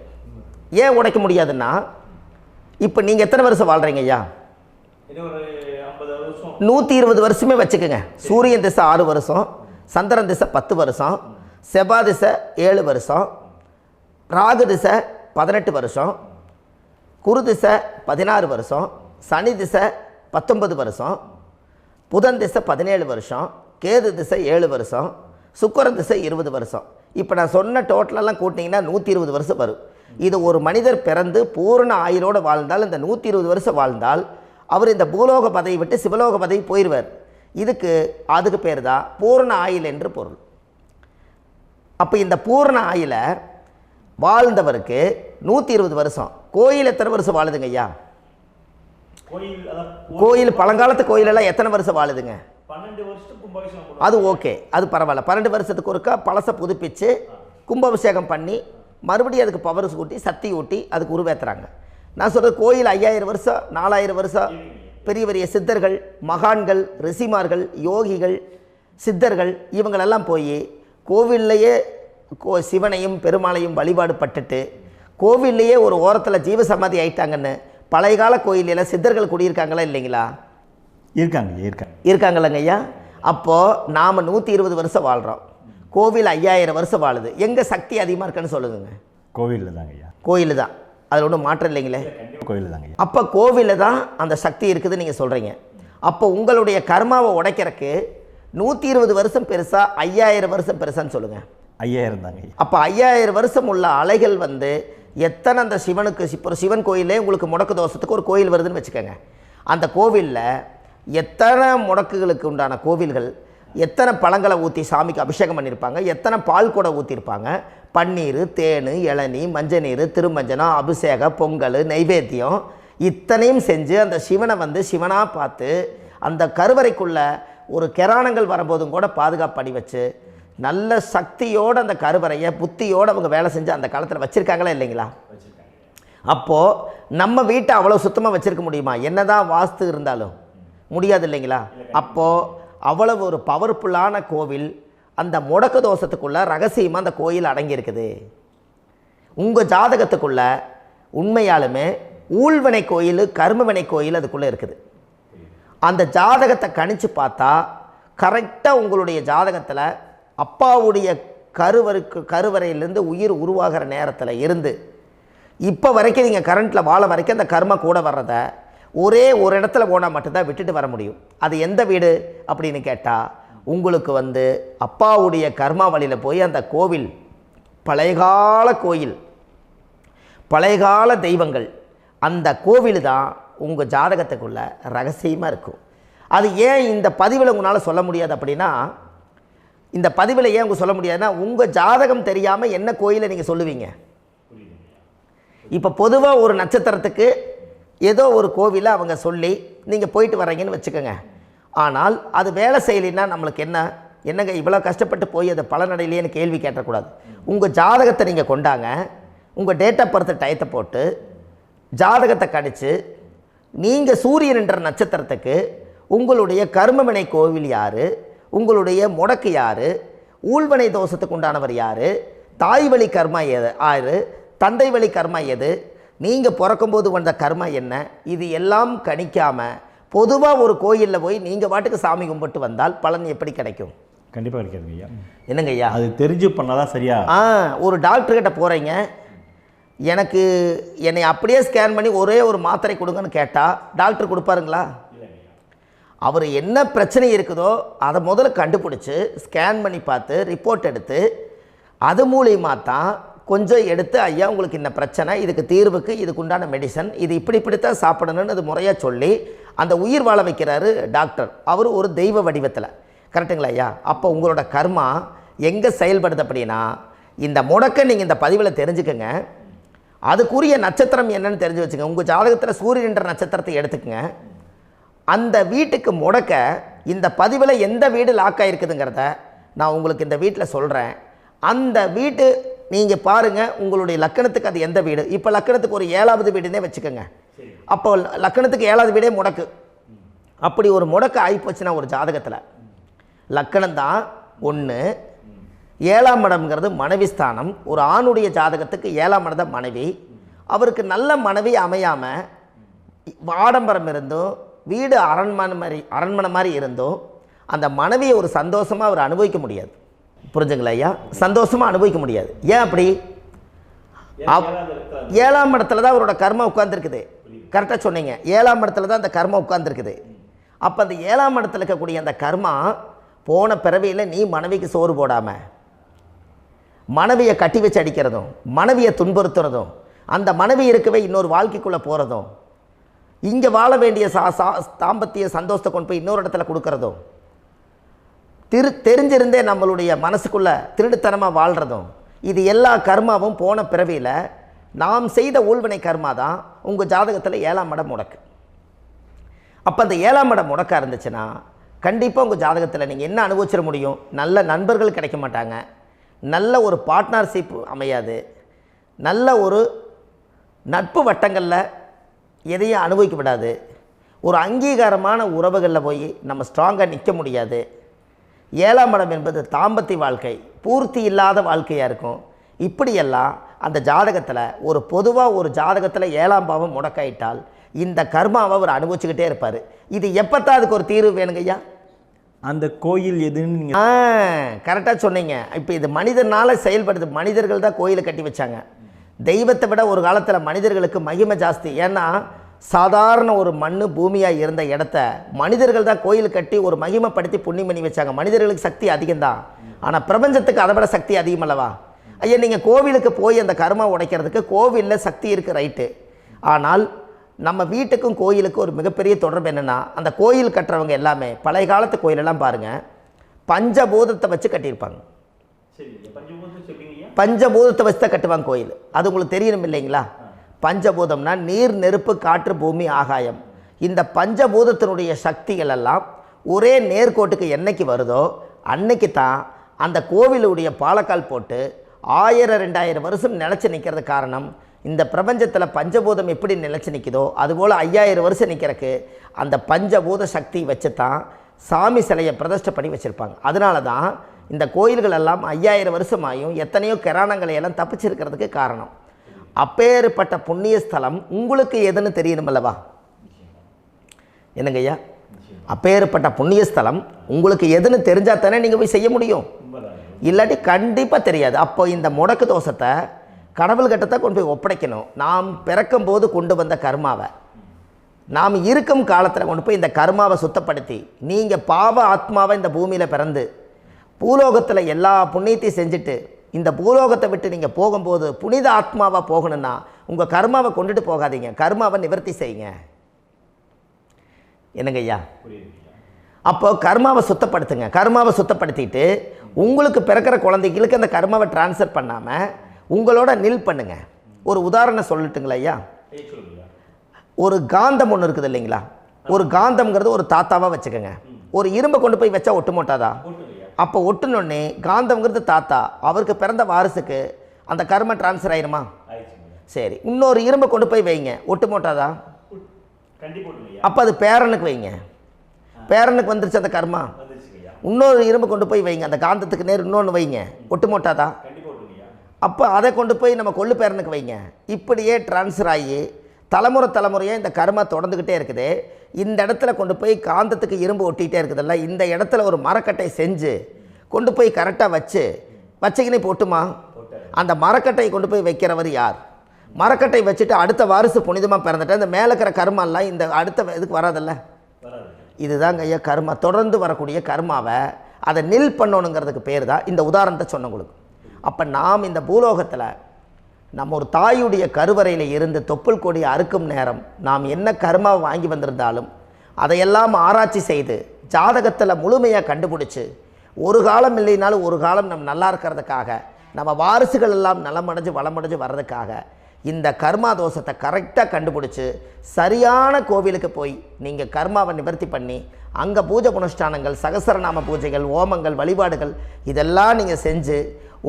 ஏன் உடைக்க முடியாதுன்னா இப்போ நீங்கள் எத்தனை வருஷம் வாழ்கிறீங்க ஐயா? 120 வருஷமே வச்சுக்கோங்க. சூரியன் திசை 6 வருஷம், சந்திரன் திசை 10 வருஷம், செவ்வாய் திசை 7 வருஷம், ராகு திசை 18 வருஷம், குரு திசை 16 வருஷம், சனி திசை 19 வருஷம், புதன் திசை 17 வருஷம், கேது திசை 7 வருஷம், சுக்கிரன் திசை 20 வருஷம். இப்போ நான் சொன்ன டோட்டலெல்லாம் கூட்டிங்கன்னா 120 வருஷம் வரும். இது ஒரு மனிதர் பிறந்து பூரண ஆயுளோடு வாழ்ந்தால் இந்த 120 வருஷம் வாழ்ந்தால் அவர் இந்த பூலோக பதவி விட்டு சிவலோக பதவி போயிடுவார். அதுக்கு பேர் தான் பூரண ஆயுள் என்று பொருள். அப்போ இந்த பூரண ஆயுளை வாழ்ந்தவருக்கு 120 வருஷம். கோயில் எத்தனை வருஷம் வாழுதுங்க ஐயா? கோயில் பழங்காலத்து கோயிலெல்லாம் எத்தனை வருஷம் வாழுதுங்க? 12 வருஷத்துக்கு கும்பாபிஷேகம். அது ஓகே, அது பரவாயில்ல. 12 வருஷத்துக்கு ஒருக்கா பழசை புதுப்பிச்சு கும்பாபிஷேகம் பண்ணி மறுபடியும் அதுக்கு பவர் ஊட்டி சக்தி ஊட்டி அதுக்கு உருவேற்றுறாங்க. நான் சொல்கிறது கோயில் 5000 வருஷம் 4000 வருஷம் பெரிய பெரிய சித்தர்கள், மகான்கள், ரிஷிமார்கள், யோகிகள், சித்தர்கள் இவங்களெல்லாம் போய் கோவில்லையே சிவனையும் பெருமாளையும் வழிபாடு பட்டுட்டு கோவில்லையே ஒரு ஓரத்தில் ஜீவசமாதி ஆயிட்டாங்கன்னு பழைய கால கோயிலில் சித்தர்கள் குடியிருக்காங்களா இல்லைங்களா? இருக்காங்கல்லங்க ஐயா. அப்போது நாம் 120 வருஷம் வாழ்கிறோம், கோவில் 5000 வருஷம் வாழுது. எங்கே சக்தி அதிகமாக இருக்குன்னு சொல்லுங்க? கோவிலில் தாங்க ஐயா. கோயில் தான், அதில் ஒன்றும் மாற்றம் இல்லைங்களே. கோயில் தாங்க. அப்போ கோவிலில் தான் அந்த சக்தி இருக்குதுன்னு நீங்கள் சொல்கிறீங்க. அப்போ உங்களுடைய கர்மாவை உடைக்கிறதுக்கு 120 வருஷம் பெருசா 5000 வருஷம் பெருசான்னு சொல்லுங்கள்? 5000 தாங்க. அப்போ 5000 வருஷம் உள்ள அலைகள் எத்தனை அந்த சிவனுக்கு இப்போ சிவன் கோயிலே உங்களுக்கு முடக்கு தோஷத்துக்கு ஒரு கோயில் வருதுன்னு வச்சுக்கோங்க. அந்த கோவிலில் எத்தனை முடக்குகளுக்கு உண்டான கோவில்கள், எத்தனை பழங்களை ஊற்றி சாமிக்கு அபிஷேகம் பண்ணியிருப்பாங்க, எத்தனை பால் கூட ஊற்றிருப்பாங்க, பன்னீர், தேன், இளநீ, மஞ்சள் நீர், திருமஞ்சனம், அபிஷேகம், பொங்கல், நைவேத்தியம் இத்தனையும் செஞ்சு அந்த சிவனை சிவனாக பார்த்து அந்த கருவறைக்குள்ள ஒரு கிராணங்கள் வரும்போதும் கூட பாதுகாப்பு பண்ணி வச்சு நல்ல சக்தியோடு அந்த கருவறையை புத்தியோடு அவங்க வேலை செஞ்சு அந்த காலத்தில் வச்சுருக்காங்களா இல்லைங்களா? அப்போது நம்ம வீட்டை அவ்வளோ சுத்தமாக வச்சுருக்க முடியுமா? என்னதான் வாஸ்து இருந்தாலும் முடியாது இல்லைங்களா? அப்போது அவ்வளவு ஒரு பவர்ஃபுல்லான கோவில் அந்த முடக்கு தோஷத்துக்குள்ளே ரகசியமாக அந்த கோயில் அடங்கியிருக்குது. உங்கள் ஜாதகத்துக்குள்ளே உண்மையாலுமே ஊழ்வினை கோயில், கர்மவினை கோயில் அதுக்குள்ளே இருக்குது. அந்த ஜாதகத்தை கணிச்சு பார்த்தா கரெக்டாக உங்களுடைய ஜாதகத்தில் அப்பாவுடைய கருவறையிலேருந்து உயிர் உருவாகிற நேரத்தில் இருந்து இப்போ வரைக்கும் நீங்கள் கரண்ட்டில் வாழ வரைக்கும் அந்த கர்ம கூட வர்றதை ஒரே ஒரு இடத்துல போனால் மட்டும்தான் விட்டுட்டு வர முடியும். அது எந்த வீடு அப்படின்னு கேட்டால் உங்களுக்கு அப்பாவுடைய கர்மா வழியில் போய் அந்த கோவில் பழையகால கோயில், பழையகால தெய்வங்கள், அந்த கோவில் தான் உங்கள் ஜாதகத்துக்குள்ள ரகசியமாக இருக்கும். அது ஏன் இந்த பதிவில் உங்களால் சொல்ல முடியாது அப்படின்னா, இந்த பதிவில் ஏன் உங்க சொல்ல முடியாதுன்னா உங்கள் ஜாதகம் தெரியாமல் என்ன கோயிலை நீங்கள் சொல்லுவீங்க? இப்போ பொதுவாக ஒரு நட்சத்திரத்துக்கு ஏதோ ஒரு கோவிலை அவங்க சொல்லி நீங்கள் போயிட்டு வர்றீங்கன்னு வச்சுக்கோங்க. ஆனால் அது வேலை செய்யலைன்னா நம்மளுக்கு என்னங்க இவ்வளோ கஷ்டப்பட்டு போய் அதை பலனடையிலேன்னு கேள்வி கேட்டக்கூடாது. உங்கள் ஜாதகத்தை நீங்கள் கொண்டாங்க, உங்கள் டேட் ஆஃப் பர்த் டயத்தை போட்டு ஜாதகத்தை கணிச்சு நீங்கள் சூரியன் என்ற நட்சத்திரத்துக்கு உங்களுடைய கர்மவினை கோவில் யார், உங்களுடைய முடக்கு யார், ஊழ்வனை தோஷத்துக்கு உண்டானவர் யார், தாய் வழி கர்மா யார், தந்தை வழி கர்மா எது, நீங்கள் பிறக்கும்போது வந்த கர்மா என்ன, இது எல்லாம் கணிக்காமல் பொதுவாக ஒரு கோயிலில் போய் நீங்கள் பாட்டுக்கு சாமி கும்பிட்டு வந்தால் பலன் எப்படி கிடைக்கும்? கண்டிப்பாக கிடைக்காதுங்க ஐயா. என்னங்க ஐயா? அது தெரிஞ்சு பண்ணாதான் சரியா? ஒரு டாக்டர்கிட்ட போகிறீங்க, என்னை அப்படியே ஸ்கேன் பண்ணி ஒரே ஒரு மாத்திரை கொடுங்கன்னு கேட்டால் டாக்டர் கொடுப்பாருங்களா? அவர் என்ன பிரச்சனை இருக்குதோ அதை முதல்ல கண்டுபிடிச்சி ஸ்கேன் பண்ணி பார்த்து ரிப்போர்ட் எடுத்து அது மூலியமாக தான் கொஞ்சம் எடுத்து ஐயா உங்களுக்கு இந்த பிரச்சனை, இதுக்கு தீர்வுக்கு இதுக்குண்டான மெடிசன், இது இப்படித்தான் சாப்பிடணும்னு அது முறையாக சொல்லி அந்த உயிர் வாழ வைக்கிறாரு டாக்டர். அவர் ஒரு தெய்வ வடிவத்தில். கரெக்டுங்களா ஐயா? அப்போ உங்களோட கர்மா எங்கே செயல்படுது அப்படின்னா, இந்த முடக்க நீங்கள் இந்த பதிவில் தெரிஞ்சுக்கங்க. அதுக்குரிய நட்சத்திரம் என்னன்னு தெரிஞ்சு வச்சுங்க. உங்கள் ஜாதகத்தில் சூரியன் என்ற நட்சத்திரத்தை எடுத்துக்கங்க. அந்த வீட்டுக்கு முடக்க இந்த பதிவில் எந்த வீடு லாக் ஆகிருக்குதுங்கிறத நான் உங்களுக்கு இந்த வீட்டில் சொல்கிறேன். அந்த வீட்டு நீங்கள் பாருங்கள், உங்களுடைய லக்கணத்துக்கு அது எந்த வீடு. இப்போ லக்கணத்துக்கு ஒரு 7வது வீடுன்னே வச்சுக்கோங்க. அப்போ லக்கணத்துக்கு 7வது வீடே முடக்கு. அப்படி ஒரு முடக்கு ஆகிப்போச்சுன்னா ஒரு ஜாதகத்தில் லக்கணம் தான் 1, 7ஆம் இடம்ங்கிறது மனைவி ஸ்தானம். ஒரு ஆணுடைய ஜாதகத்துக்கு 7ஆம் இடம் தான் மனைவி. அவருக்கு நல்ல மனைவி அமையாமல் ஆடம்பரம் இருந்தும் வீடு அரண்மனை மாதிரி இருந்தும் அந்த மனைவியை ஒரு சந்தோஷமாக அவர் அனுபவிக்க முடியாது. புரிஞ்சுங்களா ஐயா? சந்தோஷமாக அனுபவிக்க முடியாது. ஏன் அப்படி? 7ஆம் இடத்துல தான் அவரோட கர்மா உட்கார்ந்துருக்குது. கரெக்டாக சொன்னீங்க. 7ஆம் இடத்துல தான் அந்த கர்மா உட்கார்ந்துருக்குது. அப்போ அந்த 7ஆம் இடத்துல இருக்கக்கூடிய அந்த கர்மா போன பிறவியில் நீ மனைவிக்கு சோறு போடாமல் மனைவியை கட்டி வச்சு அடிக்கிறதும், மனைவியை துன்புறுத்துறதும், அந்த மனைவி இருக்கவே இன்னொரு வாழ்க்கைக்குள்ளே போகிறதும், இங்கே வாழ வேண்டிய தாம்பத்திய சந்தோஷத்தை கொண்டு போய் இன்னொரு இடத்துல கொடுக்கறதும், தெரிஞ்சிருந்தே நம்மளுடைய மனசுக்குள்ளே திருடுத்தனமாக வாழ்கிறதும், இது எல்லா கர்மாவும் போன பிறவியில் நாம் செய்த ஊழ்வினை கர்மா தான் உங்கள் ஜாதகத்தில் 7ஆம் இடம் முடக்கு. அப்போ அந்த 7ஆம் இடம் முடக்கா இருந்துச்சுன்னா கண்டிப்பாக உங்கள் ஜாதகத்தில் நீங்கள் என்ன அனுபவிச்சிட முடியும்? நல்ல நண்பர்கள் கிடைக்க மாட்டாங்க, நல்ல ஒரு பார்ட்னர்ஷிப் அமையாது, நல்ல ஒரு நட்பு வட்டங்களில் எதையும் அனுபவிக்க விடாது, ஒரு அங்கீகாரமான உறவுகளில் போய் நம்ம ஸ்ட்ராங்காக நிற்க முடியாது. 7ஆம் இடம் என்பது தாம்பத்திய வாழ்க்கை, பூர்த்தி இல்லாத வாழ்க்கையாக இருக்கும். இப்படியெல்லாம் அந்த ஜாதகத்தில் ஒரு பொதுவாக ஒரு ஜாதகத்தில் 7ஆம் பாவம் முடக்காயிட்டால் இந்த கர்மாவை அவர் அனுபவிச்சுக்கிட்டே இருப்பார். இது எப்போத்தான் அதுக்கு ஒரு தீர்வு வேணுங்கய்யா? அந்த கோயில் எதுன்னு நீங்கள் கரெக்டாக சொன்னீங்க. இப்போ இது மனிதனால் செயல்படுது. மனிதர்கள் தான் கோயிலை கட்டி வச்சாங்க. தெய்வத்தை விட ஒரு காலத்தில் மனிதர்களுக்கு மகிமை ஜாஸ்தி. ஏன்னா சாதாரண ஒரு மண் பூமியாக இருந்த இடத்த மனிதர்கள் தான் கோயில் கட்டி ஒரு மகிமைப்படுத்தி புண்ணியம் பண்ணி வச்சாங்க. மனிதர்களுக்கு சக்தி அதிகம்தான், ஆனால் பிரபஞ்சத்துக்கு அதை விட சக்தி அதிகம் அல்லவா? ஐயா, நீங்கள் கோவிலுக்கு போய் அந்த கர்மா உடைக்கிறதுக்கு கோவிலில் சக்தி இருக்குது, ரைட்டு. ஆனால் நம்ம வீட்டுக்கும் கோயிலுக்கும் ஒரு மிகப்பெரிய தொடர்பு என்னென்னா, அந்த கோயில் கட்டுறவங்க எல்லாமே பழைய காலத்து கோயிலெல்லாம் பாருங்கள், பஞ்சபூதத்தை வச்சு கட்டியிருப்பாங்க. பஞ்சபூதத்தை வச்சு தான் கட்டுவாங்க கோயில். அது உங்களுக்கு தெரியணும் இல்லைங்களா? பஞ்சபூதம்னா நீர், நெருப்பு, காற்று, பூமி, ஆகாயம். இந்த பஞ்சபூதத்தினுடைய சக்திகள் எல்லாம் ஒரே நேர்கோட்டுக்கு என்னைக்கு வருதோ அன்னைக்கு தான் அந்த கோவிலுடைய பாலக்கால் போட்டு 1000-2000 வருஷம் நிலச்சி நிற்கிறது. காரணம், இந்த பிரபஞ்சத்தில் பஞ்சபூதம் எப்படி நிலச்சி நிற்குதோ அதுபோல் 5000 வருஷம் நிற்கிறதுக்கு அந்த பஞ்சபூத சக்தி வச்சு தான் சாமி சிலையை பிரதிஷ்டை பண்ணி வச்சுருப்பாங்க. அதனால தான் இந்த கோயில்கள் எல்லாம் 5000 வருஷமாயும் எத்தனையோ கிராணங்களை எல்லாம் தப்பிச்சிருக்கிறதுக்கு காரணம். அப்பேற்பட்ட புண்ணிய ஸ்தலம் உங்களுக்கு எதுன்னு தெரியணும் அல்லவா? என்னங்க ஐயா? அப்பேற்பட்ட புண்ணிய ஸ்தலம் உங்களுக்கு எதுன்னு தெரிஞ்சால் தானே நீங்கள் போய் செய்ய முடியும், இல்லாட்டி கண்டிப்பாக தெரியாது. அப்போ இந்த முடக்கு தோஷத்தை கடவுள்கிட்ட கொண்டு போய் ஒப்படைக்கணும். நாம் பிறக்கும் போது கொண்டு வந்த கர்மாவை நாம் இருக்கும் காலத்தில் கொண்டு போய் இந்த கர்மாவை சுத்தப்படுத்தி, நீங்கள் பாவ ஆத்மாவை இந்த பூமியில் பிறந்து பூலோகத்தில் எல்லா புண்ணியத்தையும் செஞ்சுட்டு இந்த பூலோகத்தை விட்டு நீங்கள் போகும்போது புனித ஆத்மாவாக போகணுன்னா உங்கள் கர்மாவை கொண்டுட்டு போகாதீங்க, கர்மாவை நிவர்த்தி செய்யுங்க. என்னங்க ஐயா? அப்போ கர்மாவை சுத்தப்படுத்துங்க. கர்மாவை சுத்தப்படுத்திட்டு உங்களுக்கு பிறக்கிற குழந்தைகளுக்கு அந்த கர்மாவை டிரான்ஸ்ஃபர் பண்ணாமல் உங்களோட நில் பண்ணுங்க. ஒரு உதாரணம் சொல்லட்டுங்களா ஐயா? ஒரு காந்தம் ஒன்று இருக்குது இல்லைங்களா? ஒரு காந்தம்ங்கிறது ஒரு தாத்தாவாக வச்சுக்கோங்க. ஒரு இரும்பை கொண்டு போய் வச்சா ஒட்டு மோட்டாதா? அப்போ ஒட்டுனோடனே காந்தம்ங்கிறது தாத்தா, அவருக்கு பிறந்த வாரிசுக்கு அந்த கர்ம டிரான்ஸ்ஃபர் ஆயிருமா? சரி, இன்னொரு இரும்பை கொண்டு போய் வைங்க, ஒட்டு மோட்டாதா? அப்போ அது பேரனுக்கு வைங்க, பேரனுக்கு வந்துருச்சு அந்த கர்மா. இன்னொரு இரும்பை கொண்டு போய் வைங்க, அந்த காந்தத்துக்கு நேர் இன்னொன்று வைங்க, ஒட்டு மோட்டாதா? அப்போ அதை கொண்டு போய் நம்ம கொள்ளு பேரனுக்கு வைங்க. இப்படியே டிரான்ஸ்ஃபர் ஆகி தலைமுறையாக இந்த கர்மா தொடர்ந்துக்கிட்டே இருக்குது. இந்த இடத்துல கொண்டு போய் காந்தத்துக்கு இரும்பு ஒட்டிகிட்டே இருக்குதுல்ல, இந்த இடத்துல ஒரு மரக்கட்டை செஞ்சு கொண்டு போய் கரெக்டாக வச்சுக்கினே போட்டுமா? அந்த மரக்கட்டையை கொண்டு போய் வைக்கிறவர் யார்? மரக்கட்டை வச்சுட்டு அடுத்த வாரிசு புனிதமாக பிறந்துட்டு அந்த மேலே இருக்கிற கர்மாலாம் இந்த அடுத்த இதுக்கு வராதில்ல. இதுதாங்க ஐயா கர்மா. தொடர்ந்து வரக்கூடிய கர்மாவை அதை நில் பண்ணணுங்கிறதுக்கு பேர் தான் இந்த உதாரணத்தை சொன்னவங்களுக்கு. அப்போ நாம் இந்த பூலோகத்தில் நம்ம ஒரு தாயுடைய கருவறையில் இருந்து தொப்புள் கொடி அறுக்கும் நேரம் நாம் என்ன கர்மாவை வாங்கி வந்திருந்தாலும் அதையெல்லாம் ஆராய்ச்சி செய்து ஜாதகத்தில் முழுமையாக கண்டுபிடிச்சி ஒரு காலம் இல்லைனாலும் ஒரு காலம் நம்ம நல்லா இருக்கிறதுக்காக, நம்ம வாரிசுகள் எல்லாம் நலமடைஞ்சு வளமடைஞ்சு வர்றதுக்காக இந்த கர்மா தோஷத்தை கரெக்டாக கண்டுபிடிச்சி சரியான கோவிலுக்கு போய் நீங்கள் கர்மாவை நிவர்த்தி பண்ணி அங்கே பூஜை புனஸ்தானங்கள், சகசரநாம பூஜைகள், ஓமங்கள், வழிபாடுகள் இதெல்லாம் நீங்கள் செஞ்சு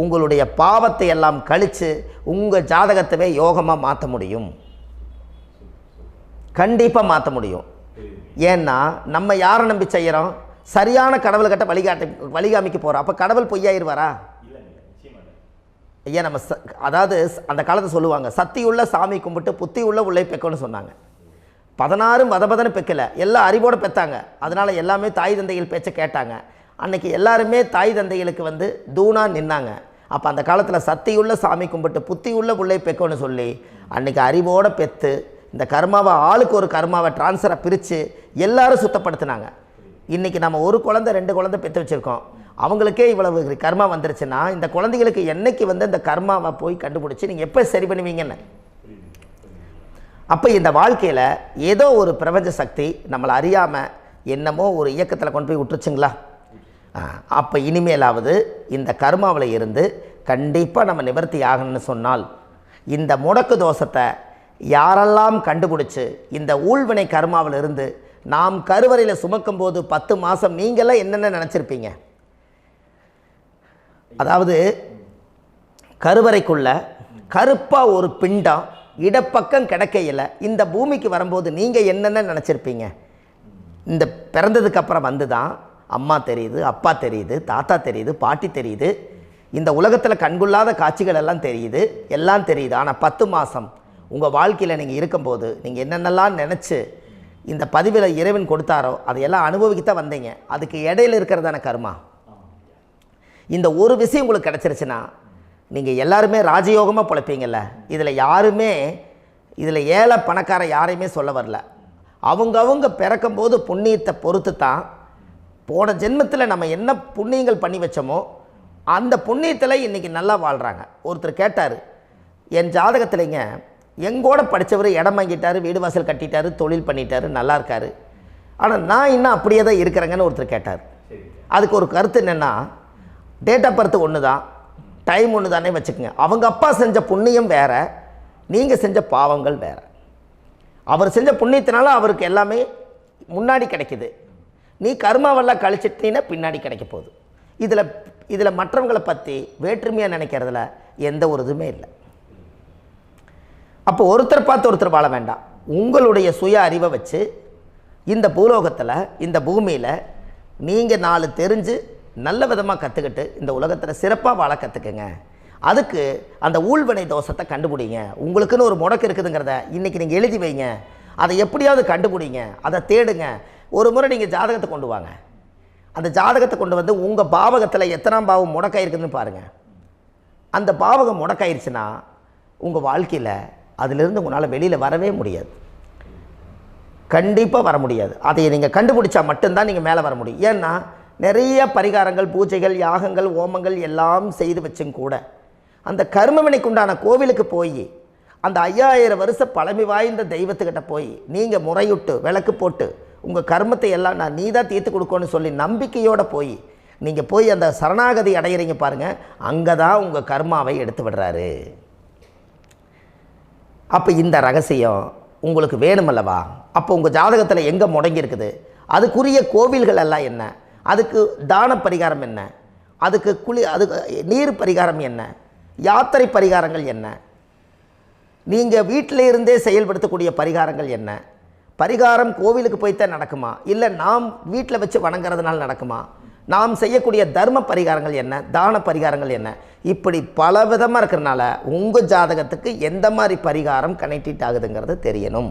உங்களுடைய பாவத்தை எல்லாம் கழித்து உங்கள் ஜாதகத்தவே யோகமாக மாற்ற முடியும். கண்டிப்பாக மாற்ற முடியும். ஏன்னா நம்ம யாரை நம்பி செய்கிறோம்? சரியான கடவுள்கிட்ட வழிகாமிக்க போகிறோம். அப்போ கடவுள் பொய்யாயிருவாரா? ஐயா நம்ம அதாவது அந்த காலத்தை சொல்லுவாங்க, சத்தியுள்ள சாமி கும்பிட்டு புத்தி உள்ள உள்ளே பெக்கணும்னு சொன்னாங்க. 16 வதபதன்னு பெக்கலை, எல்லாம் அறிவோடு பெற்றாங்க. அதனால் எல்லாமே தாய் தந்தைகள் பேச்சை கேட்டாங்க. அன்றைக்கி எல்லாருமே தாய் தந்தைகளுக்கு தூணாக நின்னாங்க. அப்போ அந்த காலத்தில் சத்தியுள்ள சாமி கும்பிட்டு புத்தி உள்ள உள்ளே பெக்கணும்னு சொல்லி அன்றைக்கி அறிவோடு பெற்று இந்த கர்மாவை ஆளுக்கு ஒரு கர்மாவை டிரான்ஸ்ஃபரை பிரித்து எல்லாரும் சுத்தப்படுத்தினாங்க. இன்றைக்கி நம்ம ஒரு குழந்தை 2 குழந்தை பெற்று வச்சுருக்கோம். அவங்களுக்கே இவ்வளவு கர்மா வந்துருச்சுன்னா இந்த குழந்தைகளுக்கு என்னைக்கு இந்த கர்மாவை போய் கண்டுபிடிச்சி நீங்கள் எப்போ சரி பண்ணுவீங்கன்னு. அப்போ இந்த வாழ்க்கையில் ஏதோ ஒரு பிரபஞ்ச சக்தி நம்மளை அறியாமல் என்னமோ ஒரு இயக்கத்தில் கொண்டு போய் விட்டுருச்சுங்களா? அப்போ இனிமேலாவது இந்த கர்மாவில் இருந்து கண்டிப்பாக நம்ம நிவர்த்தி ஆகணும்னு சொன்னால் இந்த முடக்கு தோஷத்தை யாரெல்லாம் கண்டுபிடிச்சி இந்த ஊழ்வினை கர்மாவில் இருந்து நாம் கருவறையில் சுமக்கும் போது 10 மாதம் நீங்களாம் என்னென்ன நினச்சிருப்பீங்க? அதாவது கருவறைக்குள்ள கருப்பாக ஒரு பிண்டம் இடப்பக்கம் கிடக்கையில் இந்த பூமிக்கு வரும்போது நீங்கள் என்னென்ன நினச்சிருப்பீங்க? இந்த பிறந்ததுக்கு அப்புறம் வந்து தான் அம்மா தெரியுது, அப்பா தெரியுது, தாத்தா தெரியுது, பாட்டி தெரியுது, இந்த உலகத்தில் கண்கொள்ளாத காட்சிகள் எல்லாம் தெரியுது, எல்லாம் தெரியுது. ஆனால் 10 மாதம் உங்கள் வாழ்க்கையில் நீங்கள் இருக்கும்போது நீங்கள் என்னென்னலாம் நினச்சி இந்த பதிவில் இறைவன் கொடுத்தாரோ அதையெல்லாம் அனுபவிக்கத்தான் வந்தீங்க. அதுக்கு இடையில இருக்கிறதான கர்மா. இந்த ஒரு விஷயம் உங்களுக்கு கிடச்சிருச்சுன்னா நீங்கள் எல்லாருமே ராஜயோகமாக பிழைப்பீங்கள்ல. இதில் ஏழை பணக்கார யாரையுமே சொல்ல வரல. அவங்க பிறக்கும்போது புண்ணியத்தை பொறுத்து தான் போன ஜென்மத்தில் நம்ம என்ன புண்ணியங்கள் பண்ணி வச்சோமோ அந்த புண்ணியத்தில் இன்றைக்கி நல்லா வாழ்கிறாங்க. ஒருத்தர் கேட்டார், என் ஜாதகத்தில்ங்க எங்கூட படித்தவர் இடம் வாங்கிட்டார், வீடு வாசல் கட்டிட்டார், தொழில் பண்ணிட்டார், நல்லா இருக்கார், ஆனால் நான் இன்னும் அப்படியே தான் இருக்கிறேங்கன்னு ஒருத்தர் கேட்டார். அதுக்கு ஒரு கருத்து என்னென்னா, டேட் ஆஃப் பர்த் ஒன்று தான், டைம் ஒன்று தானே வச்சுக்கோங்க. அவங்க அப்பா செஞ்ச புண்ணியம் வேறு, நீங்கள் செஞ்ச பாவங்கள் வேறு. அவர் செஞ்ச புண்ணியத்தினால அவருக்கு எல்லாமே முன்னாடி கிடைக்குது. நீ கர்மாவெல்லாம் கழிச்சிட்டீன்னா பின்னாடி கிடைக்க போகுது. இதில் மற்றவங்களை பற்றி வேற்றுமையாக நினைக்கிறதுல எந்த ஒரு இதுவுமே இல்லை. அப்போ ஒருத்தர் பார்த்து ஒருத்தர் வாழ வேண்டாம். உங்களுடைய சுய அறிவை வச்சு இந்த பூலோகத்தில் இந்த பூமியில் நீங்கள் 4 தெரிஞ்சு நல்ல விதமாக கற்றுக்கிட்டு இந்த உலகத்தில் சிறப்பாக வாழ கற்றுக்குங்க. அதுக்கு அந்த ஊழ்வினை தோஷத்தை கண்டுபிடிங்க. உங்களுக்குன்னு ஒரு முடக்கு இருக்குதுங்கிறத இன்றைக்கி நீங்கள் எழுதி வைங்க. அதை எப்படியாவது கண்டுபிடிங்க, அதை தேடுங்க. ஒரு முறை நீங்கள் ஜாதகத்தை கொண்டு வாங்க. அந்த ஜாதகத்தை கொண்டு வந்து உங்கள் பாவகத்தில் எத்தனாம் பாவம் முடக்காயிருக்குதுன்னு பாருங்கள். அந்த பாவகம் முடக்காயிருச்சுன்னா உங்கள் வாழ்க்கையில் அதிலிருந்து உங்களால் வெளியில் வரவே முடியாது, கண்டிப்பாக வர முடியாது. அதை நீங்கள் கண்டுபிடிச்சா மட்டும்தான் நீங்கள் மேலே வர முடியும். ஏன்னா நிறைய பரிகாரங்கள், பூஜைகள், யாகங்கள், ஓமங்கள் எல்லாம் செய்து வச்சும் கூட அந்த கர்மவினைக்கு உண்டான கோவிலுக்கு போய் அந்த 5000 வருஷ பழமை வாய்ந்த தெய்வத்துக்கிட்ட போய் நீங்கள் முறையிட்டு விளக்கு போட்டு உங்கள் கர்மத்தை எல்லாம் நான் நீ தான் தீர்த்து கொடுக்கணும்னு சொல்லி நம்பிக்கையோடு நீங்கள் போய் அந்த சரணாகதி அடையிறீங்க பாருங்கள், அங்கே தான் உங்கள் கர்மாவை எடுத்து விடுறாரு. அப்போ இந்த ரகசியம் உங்களுக்கு வேணுமல்லவா? அப்போ உங்கள் ஜாதகத்தில் எங்கே முடங்கி அதுக்குரிய கோவில்கள் எல்லாம் என்ன, அதுக்கு தான பரிகாரம் என்ன, அதுக்கு நீர் பரிகாரம் என்ன, யாத்திரை பரிகாரங்கள் என்ன, நீங்கள் வீட்டில் இருந்தே செயல்படுத்தக்கூடிய பரிகாரங்கள் என்ன, பரிகாரம் கோவிலுக்கு போய்த்தான் நடக்குமா, இல்லை நாம் வீட்டில் வச்சு வணங்குறதுனால நடக்குமா, நாம் செய்யக்கூடிய தர்ம பரிகாரங்கள் என்ன, தான பரிகாரங்கள் என்ன, இப்படி பல விதமாக இருக்கிறனால உங்கள் ஜாதகத்துக்கு எந்த மாதிரி பரிகாரம் கனெக்ட் ஆகுதுங்கிறது தெரியணும்.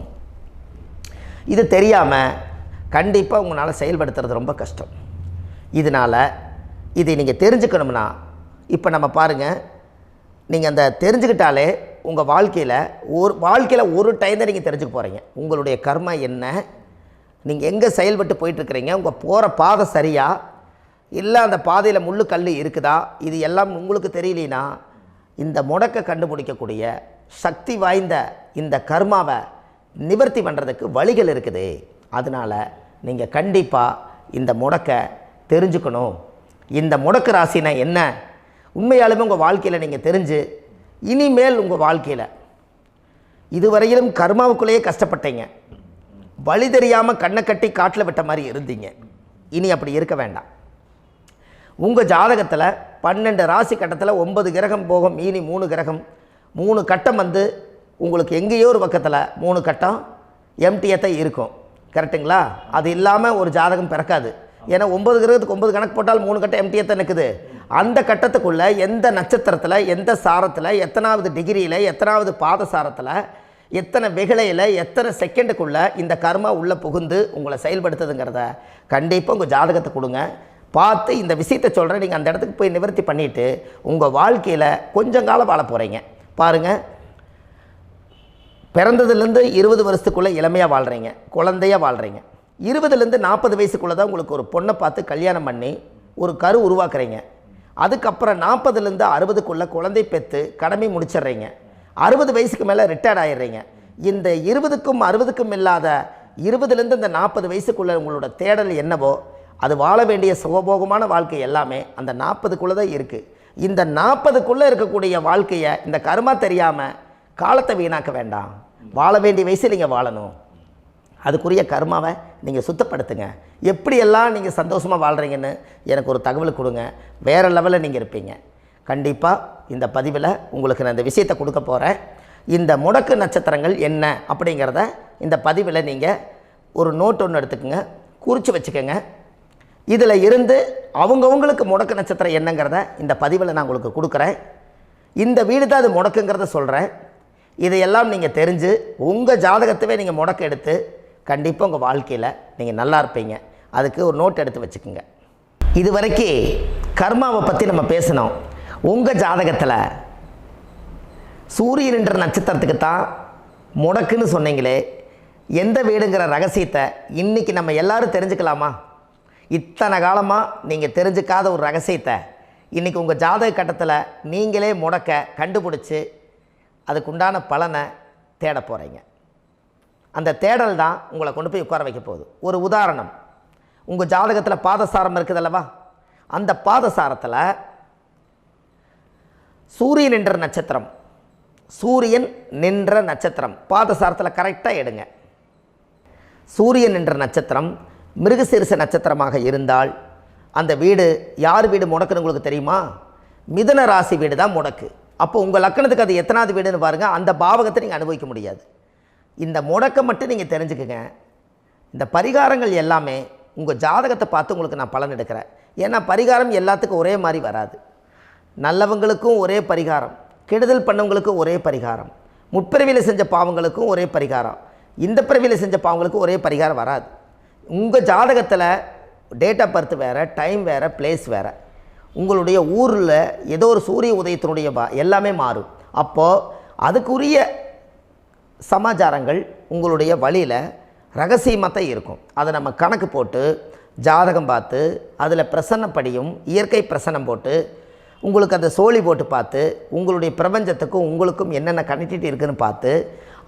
இது தெரியாமல் கண்டிப்பாக உங்களால் செயல்படுத்துறது ரொம்ப கஷ்டம். இதனால் இதை நீங்கள் தெரிஞ்சுக்கணும்னா இப்போ நம்ம பாருங்கள், நீங்கள் அந்த தெரிஞ்சுக்கிட்டாலே உங்கள் வாழ்க்கையில் ஒரு டைம் தான் நீங்கள் தெரிஞ்சுக்க போகிறீங்க. உங்களுடைய கர்மா என்ன, நீங்கள் எங்கே செயல்பட்டு போயிட்டுருக்கிறீங்க, உங்கள் போகிற பாதை சரியா இல்லை அந்த பாதையில் முள்ளு கல் இருக்குதா, இது எல்லாம் உங்களுக்கு தெரியலனா இந்த முடக்கை கண்டுபிடிக்கக்கூடிய சக்தி வாய்ந்த இந்த கர்மாவை நிவர்த்தி பண்ணுறதுக்கு வழிகள் இருக்குது. அதனால் நீங்கள் கண்டிப்பாக இந்த முடக்கை தெரிஞ்சுக்கணும். இந்த முடக்கு ராசினா என்ன உண்மையாலுமே உங்கள் வாழ்க்கையில் நீங்கள் தெரிஞ்சு இனிமேல் உங்கள் வாழ்க்கையில் இதுவரையிலும் கர்மாவுக்குள்ளேயே கஷ்டப்பட்டீங்க, வழி தெரியாமல் கண்ணை கட்டி காட்டில் விட்ட மாதிரி இருந்தீங்க. இனி அப்படி இருக்க வேண்டாம். உங்கள் ஜாதகத்தில் 12 ராசி கட்டத்தில் 9 கிரகம் போகும், மீனி 3 கிரகம், 3 கட்டம் வந்து உங்களுக்கு எங்கேயோ ஒரு பக்கத்தில் 3 கட்டம் எம்டியாக தான் இருக்கும். கரெக்டுங்களா? அது இல்லாமல் ஒரு ஜாதகம் பிறக்காது. ஏன்னா 9 கிரகத்துக்கு 9 கணக்கு போட்டால் 3 கட்டம் எம்டியாக தான் நிற்குது. அந்த கட்டத்துக்குள்ளே எந்த நட்சத்திரத்தில், எந்த சாரத்தில், எத்தனாவது டிகிரியில், எத்தனாவது பாதசாரத்தில், எத்தனை வெகுளையில், எத்தனை செகண்டுக்குள்ளே இந்த கர்மா உள்ளே புகுந்து உங்களை செயல்படுத்துதுங்கிறத கண்டிப்பாக உங்கள் ஜாதகத்தை கொடுங்க. பார்த்து இந்த விஷயத்தை சொல்கிறேன், நீங்கள் அந்த இடத்துக்கு போய் நிவர்த்தி பண்ணிவிட்டு உங்கள் வாழ்க்கையில் கொஞ்சம் காலம் வாழ போகிறீங்க. பாருங்கள், பிறந்ததுலேருந்து 20 வருஷத்துக்குள்ளே இளமையாக வாழ்கிறீங்க, குழந்தையாக வாழ்கிறீங்க. 20லேருந்து 40 வயசுக்குள்ளே தான் உங்களுக்கு ஒரு பொண்ணை பார்த்து கல்யாணம் பண்ணி ஒரு கரு உருவாக்குறீங்க. அதுக்கப்புறம் 40லேருந்து 60க்குள்ளே குழந்தை பெற்று கடமை முடிச்சிடுறீங்க. 60 வயசுக்கு மேலே ரிட்டையர்ட் ஆகிடுறீங்க. இந்த 20க்கும் 60க்கும் இல்லாத 20லேருந்து இந்த 40 வயசுக்குள்ளே உங்களோட தேடல் என்னவோ அது வாழ வேண்டிய சுகபோகமான வாழ்க்கை எல்லாமே அந்த 40க்குள்ளே தான் இருக்குது. இந்த 40க்குள்ளே இருக்கக்கூடிய வாழ்க்கையை இந்த கர்மா தெரியாமல் காலத்தை வீணாக்க வேண்டாம். வாழ வேண்டிய வயசில் நீங்கள் வாழணும். அதுக்குரிய கர்மாவை நீங்கள் சுத்தப்படுத்துங்க. எப்படியெல்லாம் நீங்கள் சந்தோஷமாக வாழ்கிறீங்கன்னு எனக்கு ஒரு தகவல் கொடுங்க. வேறு லெவலில் நீங்கள் இருப்பீங்க. கண்டிப்பாக இந்த பதிவில் உங்களுக்கு நான் இந்த விஷயத்தை கொடுக்க போகிறேன். இந்த முடக்கு நட்சத்திரங்கள் என்ன அப்படிங்கிறத இந்த பதிவில் நீங்கள் ஒரு நோட் ஒன்று எடுத்துக்கோங்க, குறித்து வச்சுக்கோங்க. இதில் இருந்து அவங்கவுங்களுக்கு முடக்கு நட்சத்திரம் என்னங்கிறத இந்த பதிவில் நான் உங்களுக்கு கொடுக்குறேன். இந்த வீடு தான் அது முடக்குங்கிறத சொல்கிறேன். இதையெல்லாம் நீங்கள் தெரிஞ்சு உங்கள் ஜாதகத்தவே நீங்கள் முடக்கு எடுத்து கண்டிப்பாக உங்கள் வாழ்க்கையில் நீங்கள் நல்லா இருப்பீங்க. அதுக்கு ஒரு நோட் எடுத்து வச்சுக்கோங்க. இது வரைக்கும் கர்மாவை பற்றி நம்ம பேசினோம். உங்கள் ஜாதகத்தில் சூரியன் என்ற நட்சத்திரத்துக்கு தான் முடக்குன்னு சொன்னீங்களே, எந்த வீடுங்கிற ரகசியத்தை இன்றைக்கி நம்ம எல்லோரும் தெரிஞ்சுக்கலாமா? இத்தனை காலமாக நீங்கள் தெரிஞ்சுக்காத ஒரு ரகசியத்தை இன்றைக்கி உங்கள் ஜாதக கட்டத்தில் நீங்களே முடக்க கண்டுபிடிச்சி அதுக்குண்டான பலனை தேட போகிறீங்க. அந்த தேடல் தான் உங்களை கொண்டு போய் உட்கார வைக்க போகுது. ஒரு உதாரணம், உங்கள் ஜாதகத்தில் பாதசாரம் இருக்குது அல்லவா? அந்த பாதசாரத்தில் சூரியன் என்ற நட்சத்திரம், சூரியன் நின்ற நட்சத்திரம் பாதசாரத்தில் கரெக்டாக எடுங்க. சூரியன் என்ற நட்சத்திரம் மிருகசீரிஷ நட்சத்திரமாக இருந்தால் அந்த வீடு யார் வீடு முடக்குன்னு உங்களுக்கு தெரியுமா? மிதுன ராசி வீடு தான் முடக்கு. அப்போ உங்கள் லக்கணத்துக்கு அது எத்தனாவது வீடுன்னு பாருங்கள். அந்த பாவகத்தை நீங்கள் அனுபவிக்க முடியாது. இந்த முடக்கை மட்டும் நீங்கள் தெரிஞ்சுக்குங்க. இந்த பரிகாரங்கள் எல்லாமே உங்கள் ஜாதகத்தை பார்த்து உங்களுக்கு நான் பலன் எடுக்கிறேன். ஏன்னா பரிகாரம் எல்லாத்துக்கும் ஒரே மாதிரி வராது. நல்லவங்களுக்கும் ஒரே பரிகாரம், கெடுதல் பண்ணவங்களுக்கும் ஒரே பரிகாரம், முற்பிறவியில் செஞ்ச பாவங்களுக்கும் ஒரே பரிகாரம், இந்த பிறவியில் செஞ்ச பாவங்களுக்கும் ஒரே பரிகாரம் வராது. உங்கள் ஜாதகத்தில் டேட் ஆஃப் பர்த் வேறு, டைம் வேறு, பிளேஸ் வேறு, உங்களுடைய ஊரில் ஏதோ ஒரு சூரிய உதயத்தினுடைய எல்லாமே மாறும். அப்போது அதுக்குரிய சமாச்சாரங்கள் உங்களுடைய வழியில் ரகசியமாக தான் இருக்கும். அதை நம்ம கணக்கு போட்டு ஜாதகம் பார்த்து அதில் பிரசன்னப்படியும் இயற்கை பிரசன்னம் போட்டு உங்களுக்கு அந்த சோழி போட்டு பார்த்து உங்களுடைய பிரபஞ்சத்துக்கும் உங்களுக்கும் என்னென்ன கனெக்டிவிட்டி இருக்குதுன்னு பார்த்து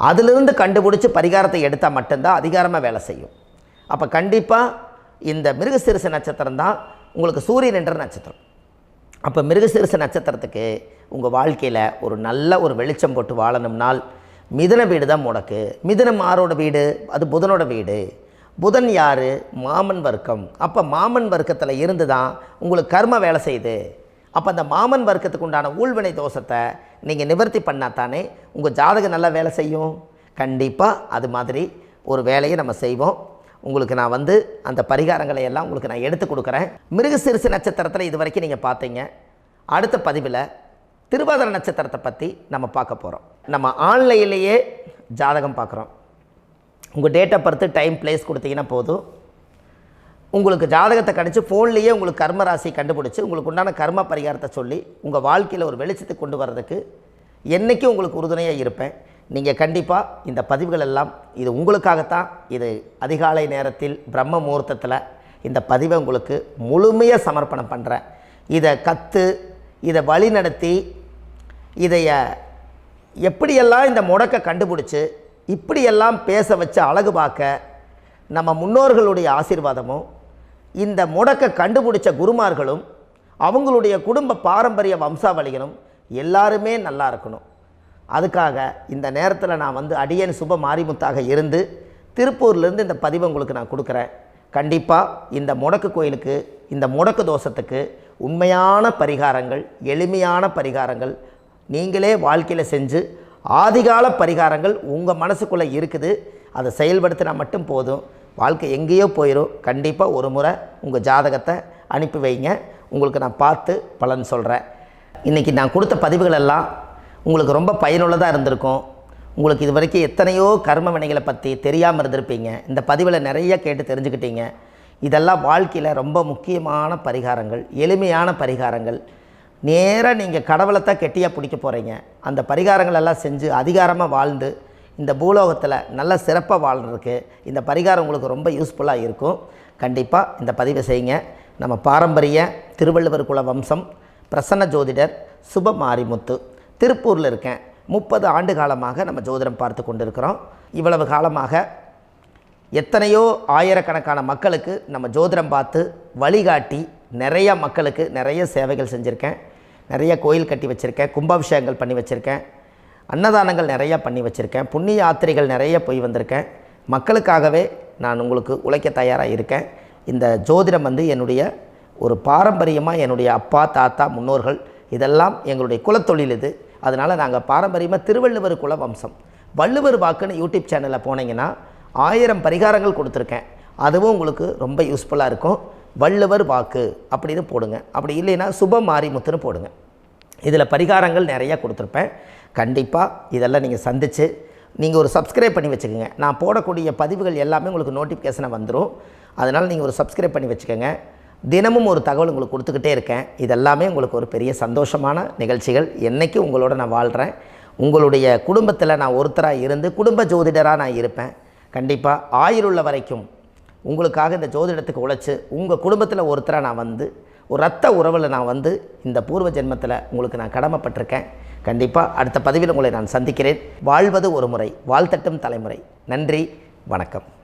அதிலிருந்து கண்டுபிடிச்சி பரிகாரத்தை எடுத்தால் மட்டும்தான் அதிகாரமாக வேலை செய்யும். அப்போ கண்டிப்பாக இந்த மிருகசீரிஷ நட்சத்திரம் தான் உங்களுக்கு சூரியன் என்ற நட்சத்திரம். அப்போ மிருகசீரிஷ நட்சத்திரத்துக்கு உங்கள் வாழ்க்கையில் ஒரு நல்ல ஒரு வெளிச்சம் போட்டு வாழணும்னால் மிதுன வீடு தான் முடக்கு. மிதுனம் ஆரோட வீடு? அது புதனோட வீடு. புதன் யார்? மாமன் வர்க்கம். அப்போ மாமன் வர்க்கத்தில் இருந்து தான் உங்களுக்கு கர்ம வேலை செய்யுது. அப்போ அந்த மாமன் வர்க்கத்துக்கு உண்டான ஊழ்வினை தோஷத்தை நீங்கள் நிவர்த்தி பண்ணால் தானே உங்கள் ஜாதகம் நல்லா வேலை செய்யும். கண்டிப்பாக அது மாதிரி ஒரு வேலையை நம்ம செய்வோம். உங்களுக்கு நான் அந்த பரிகாரங்களை எல்லாம் உங்களுக்கு நான் எடுத்து கொடுக்குறேன். மிருகசீரிஷ நட்சத்திரத்தில் இது வரைக்கும் நீங்கள் பார்த்தீங்க. அடுத்த பதிவில் திருவாதிரை நட்சத்திரத்தை பற்றி நம்ம பார்க்க போகிறோம். நம்ம ஆன்லைன்லேயே ஜாதகம் பார்க்குறோம். உங்கள் date of birth, time, place கொடுத்தீங்கன்னா போதும். உங்களுக்கு ஜாதகத்தை கணிச்சு ஃபோன்லேயே உங்களுக்கு கர்ம ராசி கண்டுபிடிச்சி உங்களுக்கு உண்டான கர்ம பரிகாரத்தை சொல்லி உங்கள் வாழ்க்கையில் ஒரு வெளிச்சத்தை கொண்டு வர்றதுக்கு என்றைக்கும் உங்களுக்கு உறுதுணையாக இருப்பேன். நீங்கள் கண்டிப்பாக இந்த பதிவுகள் எல்லாம் இது உங்களுக்காகத்தான். இது அதிகாலை நேரத்தில் பிரம்ம முகூர்த்தத்தில் இந்த பதிவை உங்களுக்கு முழுமையாக சமர்ப்பணம் பண்ணுறேன். இதை இதை வழி நடத்தி இதைய எப்படியெல்லாம் இந்த முடக்கை கண்டுபிடிச்சி இப்படியெல்லாம் பேச வச்சு அழகு பார்க்க நம்ம முன்னோர்களுடைய ஆசீர்வாதமும் இந்த முடக்கை கண்டுபிடிச்ச குருமார்களும் அவங்களுடைய குடும்ப பாரம்பரிய வம்சாவளிகளும் எல்லாருமே நல்லா இருக்கணும். அதுக்காக இந்த நேரத்தில் நான் அடியேன் சுப மாரிமுத்தாக இருந்து திருப்பூர்லேருந்து இந்த பதிவை உங்களுக்கு நான் கொடுக்குறேன். கண்டிப்பாக இந்த முடக்கு கோயிலுக்கு, இந்த முடக்கு தோஷத்துக்கு உண்மையான பரிகாரங்கள், எளிமையான பரிகாரங்கள் நீங்களே வாழ்க்கையில் செஞ்சு ஆதிகால பரிகாரங்கள் உங்கள் மனசுக்குள்ளே இருக்குது. அதை செயல்படுத்தினா மட்டும் போதும். வாழ்க்கை எங்கேயோ போயிடும். கண்டிப்பாக ஒரு முறை உங்கள் ஜாதகத்தை அனுப்பி வைங்க. உங்களுக்கு நான் பார்த்து பலன் சொல்கிறேன். இன்றைக்கி நான் கொடுத்த பதிவுகள் எல்லாம் உங்களுக்கு ரொம்ப பயனுள்ளதாக இருந்திருக்கும். உங்களுக்கு இது வரைக்கும் எத்தனையோ கர்ம வினைகளை பற்றி தெரியாமல் இருந்திருப்பீங்க. இந்த பதிவில் நிறைய கேட்டு தெரிஞ்சுக்கிட்டீங்க. இதெல்லாம் வாழ்க்கையில் ரொம்ப முக்கியமான பரிகாரங்கள், எளிமையான பரிகாரங்கள். நேராக நீங்கள் கடவுளைத்தான் கெட்டியாக பிடிக்க போகிறீங்க. அந்த பரிகாரங்கள் எல்லாம் செஞ்சு அதிகாரமாக வாழ்ந்து இந்த பூலோகத்தில் நல்ல சிறப்பாக வாழ்கிறதுக்கு இந்த பரிகாரம் உங்களுக்கு ரொம்ப யூஸ்ஃபுல்லாக இருக்கும். கண்டிப்பாக இந்த பதிவை செய்யுங்க. நம்ம பாரம்பரிய திருவள்ளுவர் குல வம்சம் பிரசன்ன ஜோதிடர் சுப மாரிமுத்து, திருப்பூரில் இருக்கேன். 30 ஆண்டு காலமாக நம்ம ஜோதிடம் பார்த்து கொண்டிருக்கிறோம். இவ்வளவு காலமாக எத்தனையோ ஆயிரக்கணக்கான மக்களுக்கு நம்ம ஜோதிடம் பார்த்து வழிகாட்டி நிறைய மக்களுக்கு நிறைய சேவைகள் செஞ்சுருக்கேன். நிறைய கோயில் கட்டி வச்சுருக்கேன், கும்பாபிஷேகங்கள் பண்ணி வச்சுருக்கேன், அன்னதானங்கள் நிறையா பண்ணி வச்சுருக்கேன், புண்ணிய யாத்திரைகள் நிறைய போய் வந்திருக்கேன். மக்களுக்காகவே நான் உங்களுக்கு உழைக்க தயாராக இருக்கேன். இந்த ஜோதிடம் வந்து என்னுடைய ஒரு பாரம்பரியமாக, என்னுடைய அப்பா தாத்தா முன்னோர்கள் இதெல்லாம் எங்களுடைய குலத்தொழில் இது. அதனால் நாங்கள் பாரம்பரியமாக திருவள்ளுவர் குல வம்சம். வள்ளுவர் வாக்குன்னு யூடியூப் சேனலில் போனீங்கன்னா 1000 பரிகாரங்கள் கொடுத்துருக்கேன். அதுவும் உங்களுக்கு ரொம்ப யூஸ்ஃபுல்லாக இருக்கும். வள்ளுவர் வாக்கு அப்படின்னு போடுங்க. அப்படி இல்லைன்னா சுப மாரிமுத்துன்னு போடுங்க. இதில் பரிகாரங்கள் நிறையா கொடுத்துருப்பேன். கண்டிப்பாக இதெல்லாம் நீங்கள் சந்தித்து நீங்கள் ஒரு சப்ஸ்கிரைப் பண்ணி வச்சுக்கோங்க. நான் போடக்கூடிய பதிவுகள் எல்லாமே உங்களுக்கு நோட்டிஃபிகேஷனை வந்துடும். அதனால் நீங்கள் ஒரு சப்ஸ்கிரைப் பண்ணி வச்சுக்கோங்க. தினமும் ஒரு தகவல் உங்களுக்கு கொடுத்துக்கிட்டே இருக்கேன். இதெல்லாமே உங்களுக்கு ஒரு பெரிய சந்தோஷமான நிகழ்ச்சிகள். என்றைக்கும் உங்களோட நான் வாழ்கிறேன். உங்களுடைய குடும்பத்தில் நான் ஒருத்தராக இருந்து குடும்ப ஜோதிடராக நான் இருப்பேன். கண்டிப்பாக ஆயுளுள்ள வரைக்கும் உங்களுக்காக இந்த ஜோதிடத்துக்கு உழைச்சி உங்கள் குடும்பத்தில் ஒருத்தராக நான் வந்து ஒரு ரத்த உறவில் நான் வந்து இந்த பூர்வ ஜென்மத்தில் உங்களுக்கு நான் கடமைப்பட்டிருக்கேன். கண்டிப்பாக அடுத்த பதிவில் உங்களை நான் சந்திக்கிறேன். வாழ்வது ஒரு முறை, வாழ்த்தட்டும் தலைமுறை. நன்றி, வணக்கம்.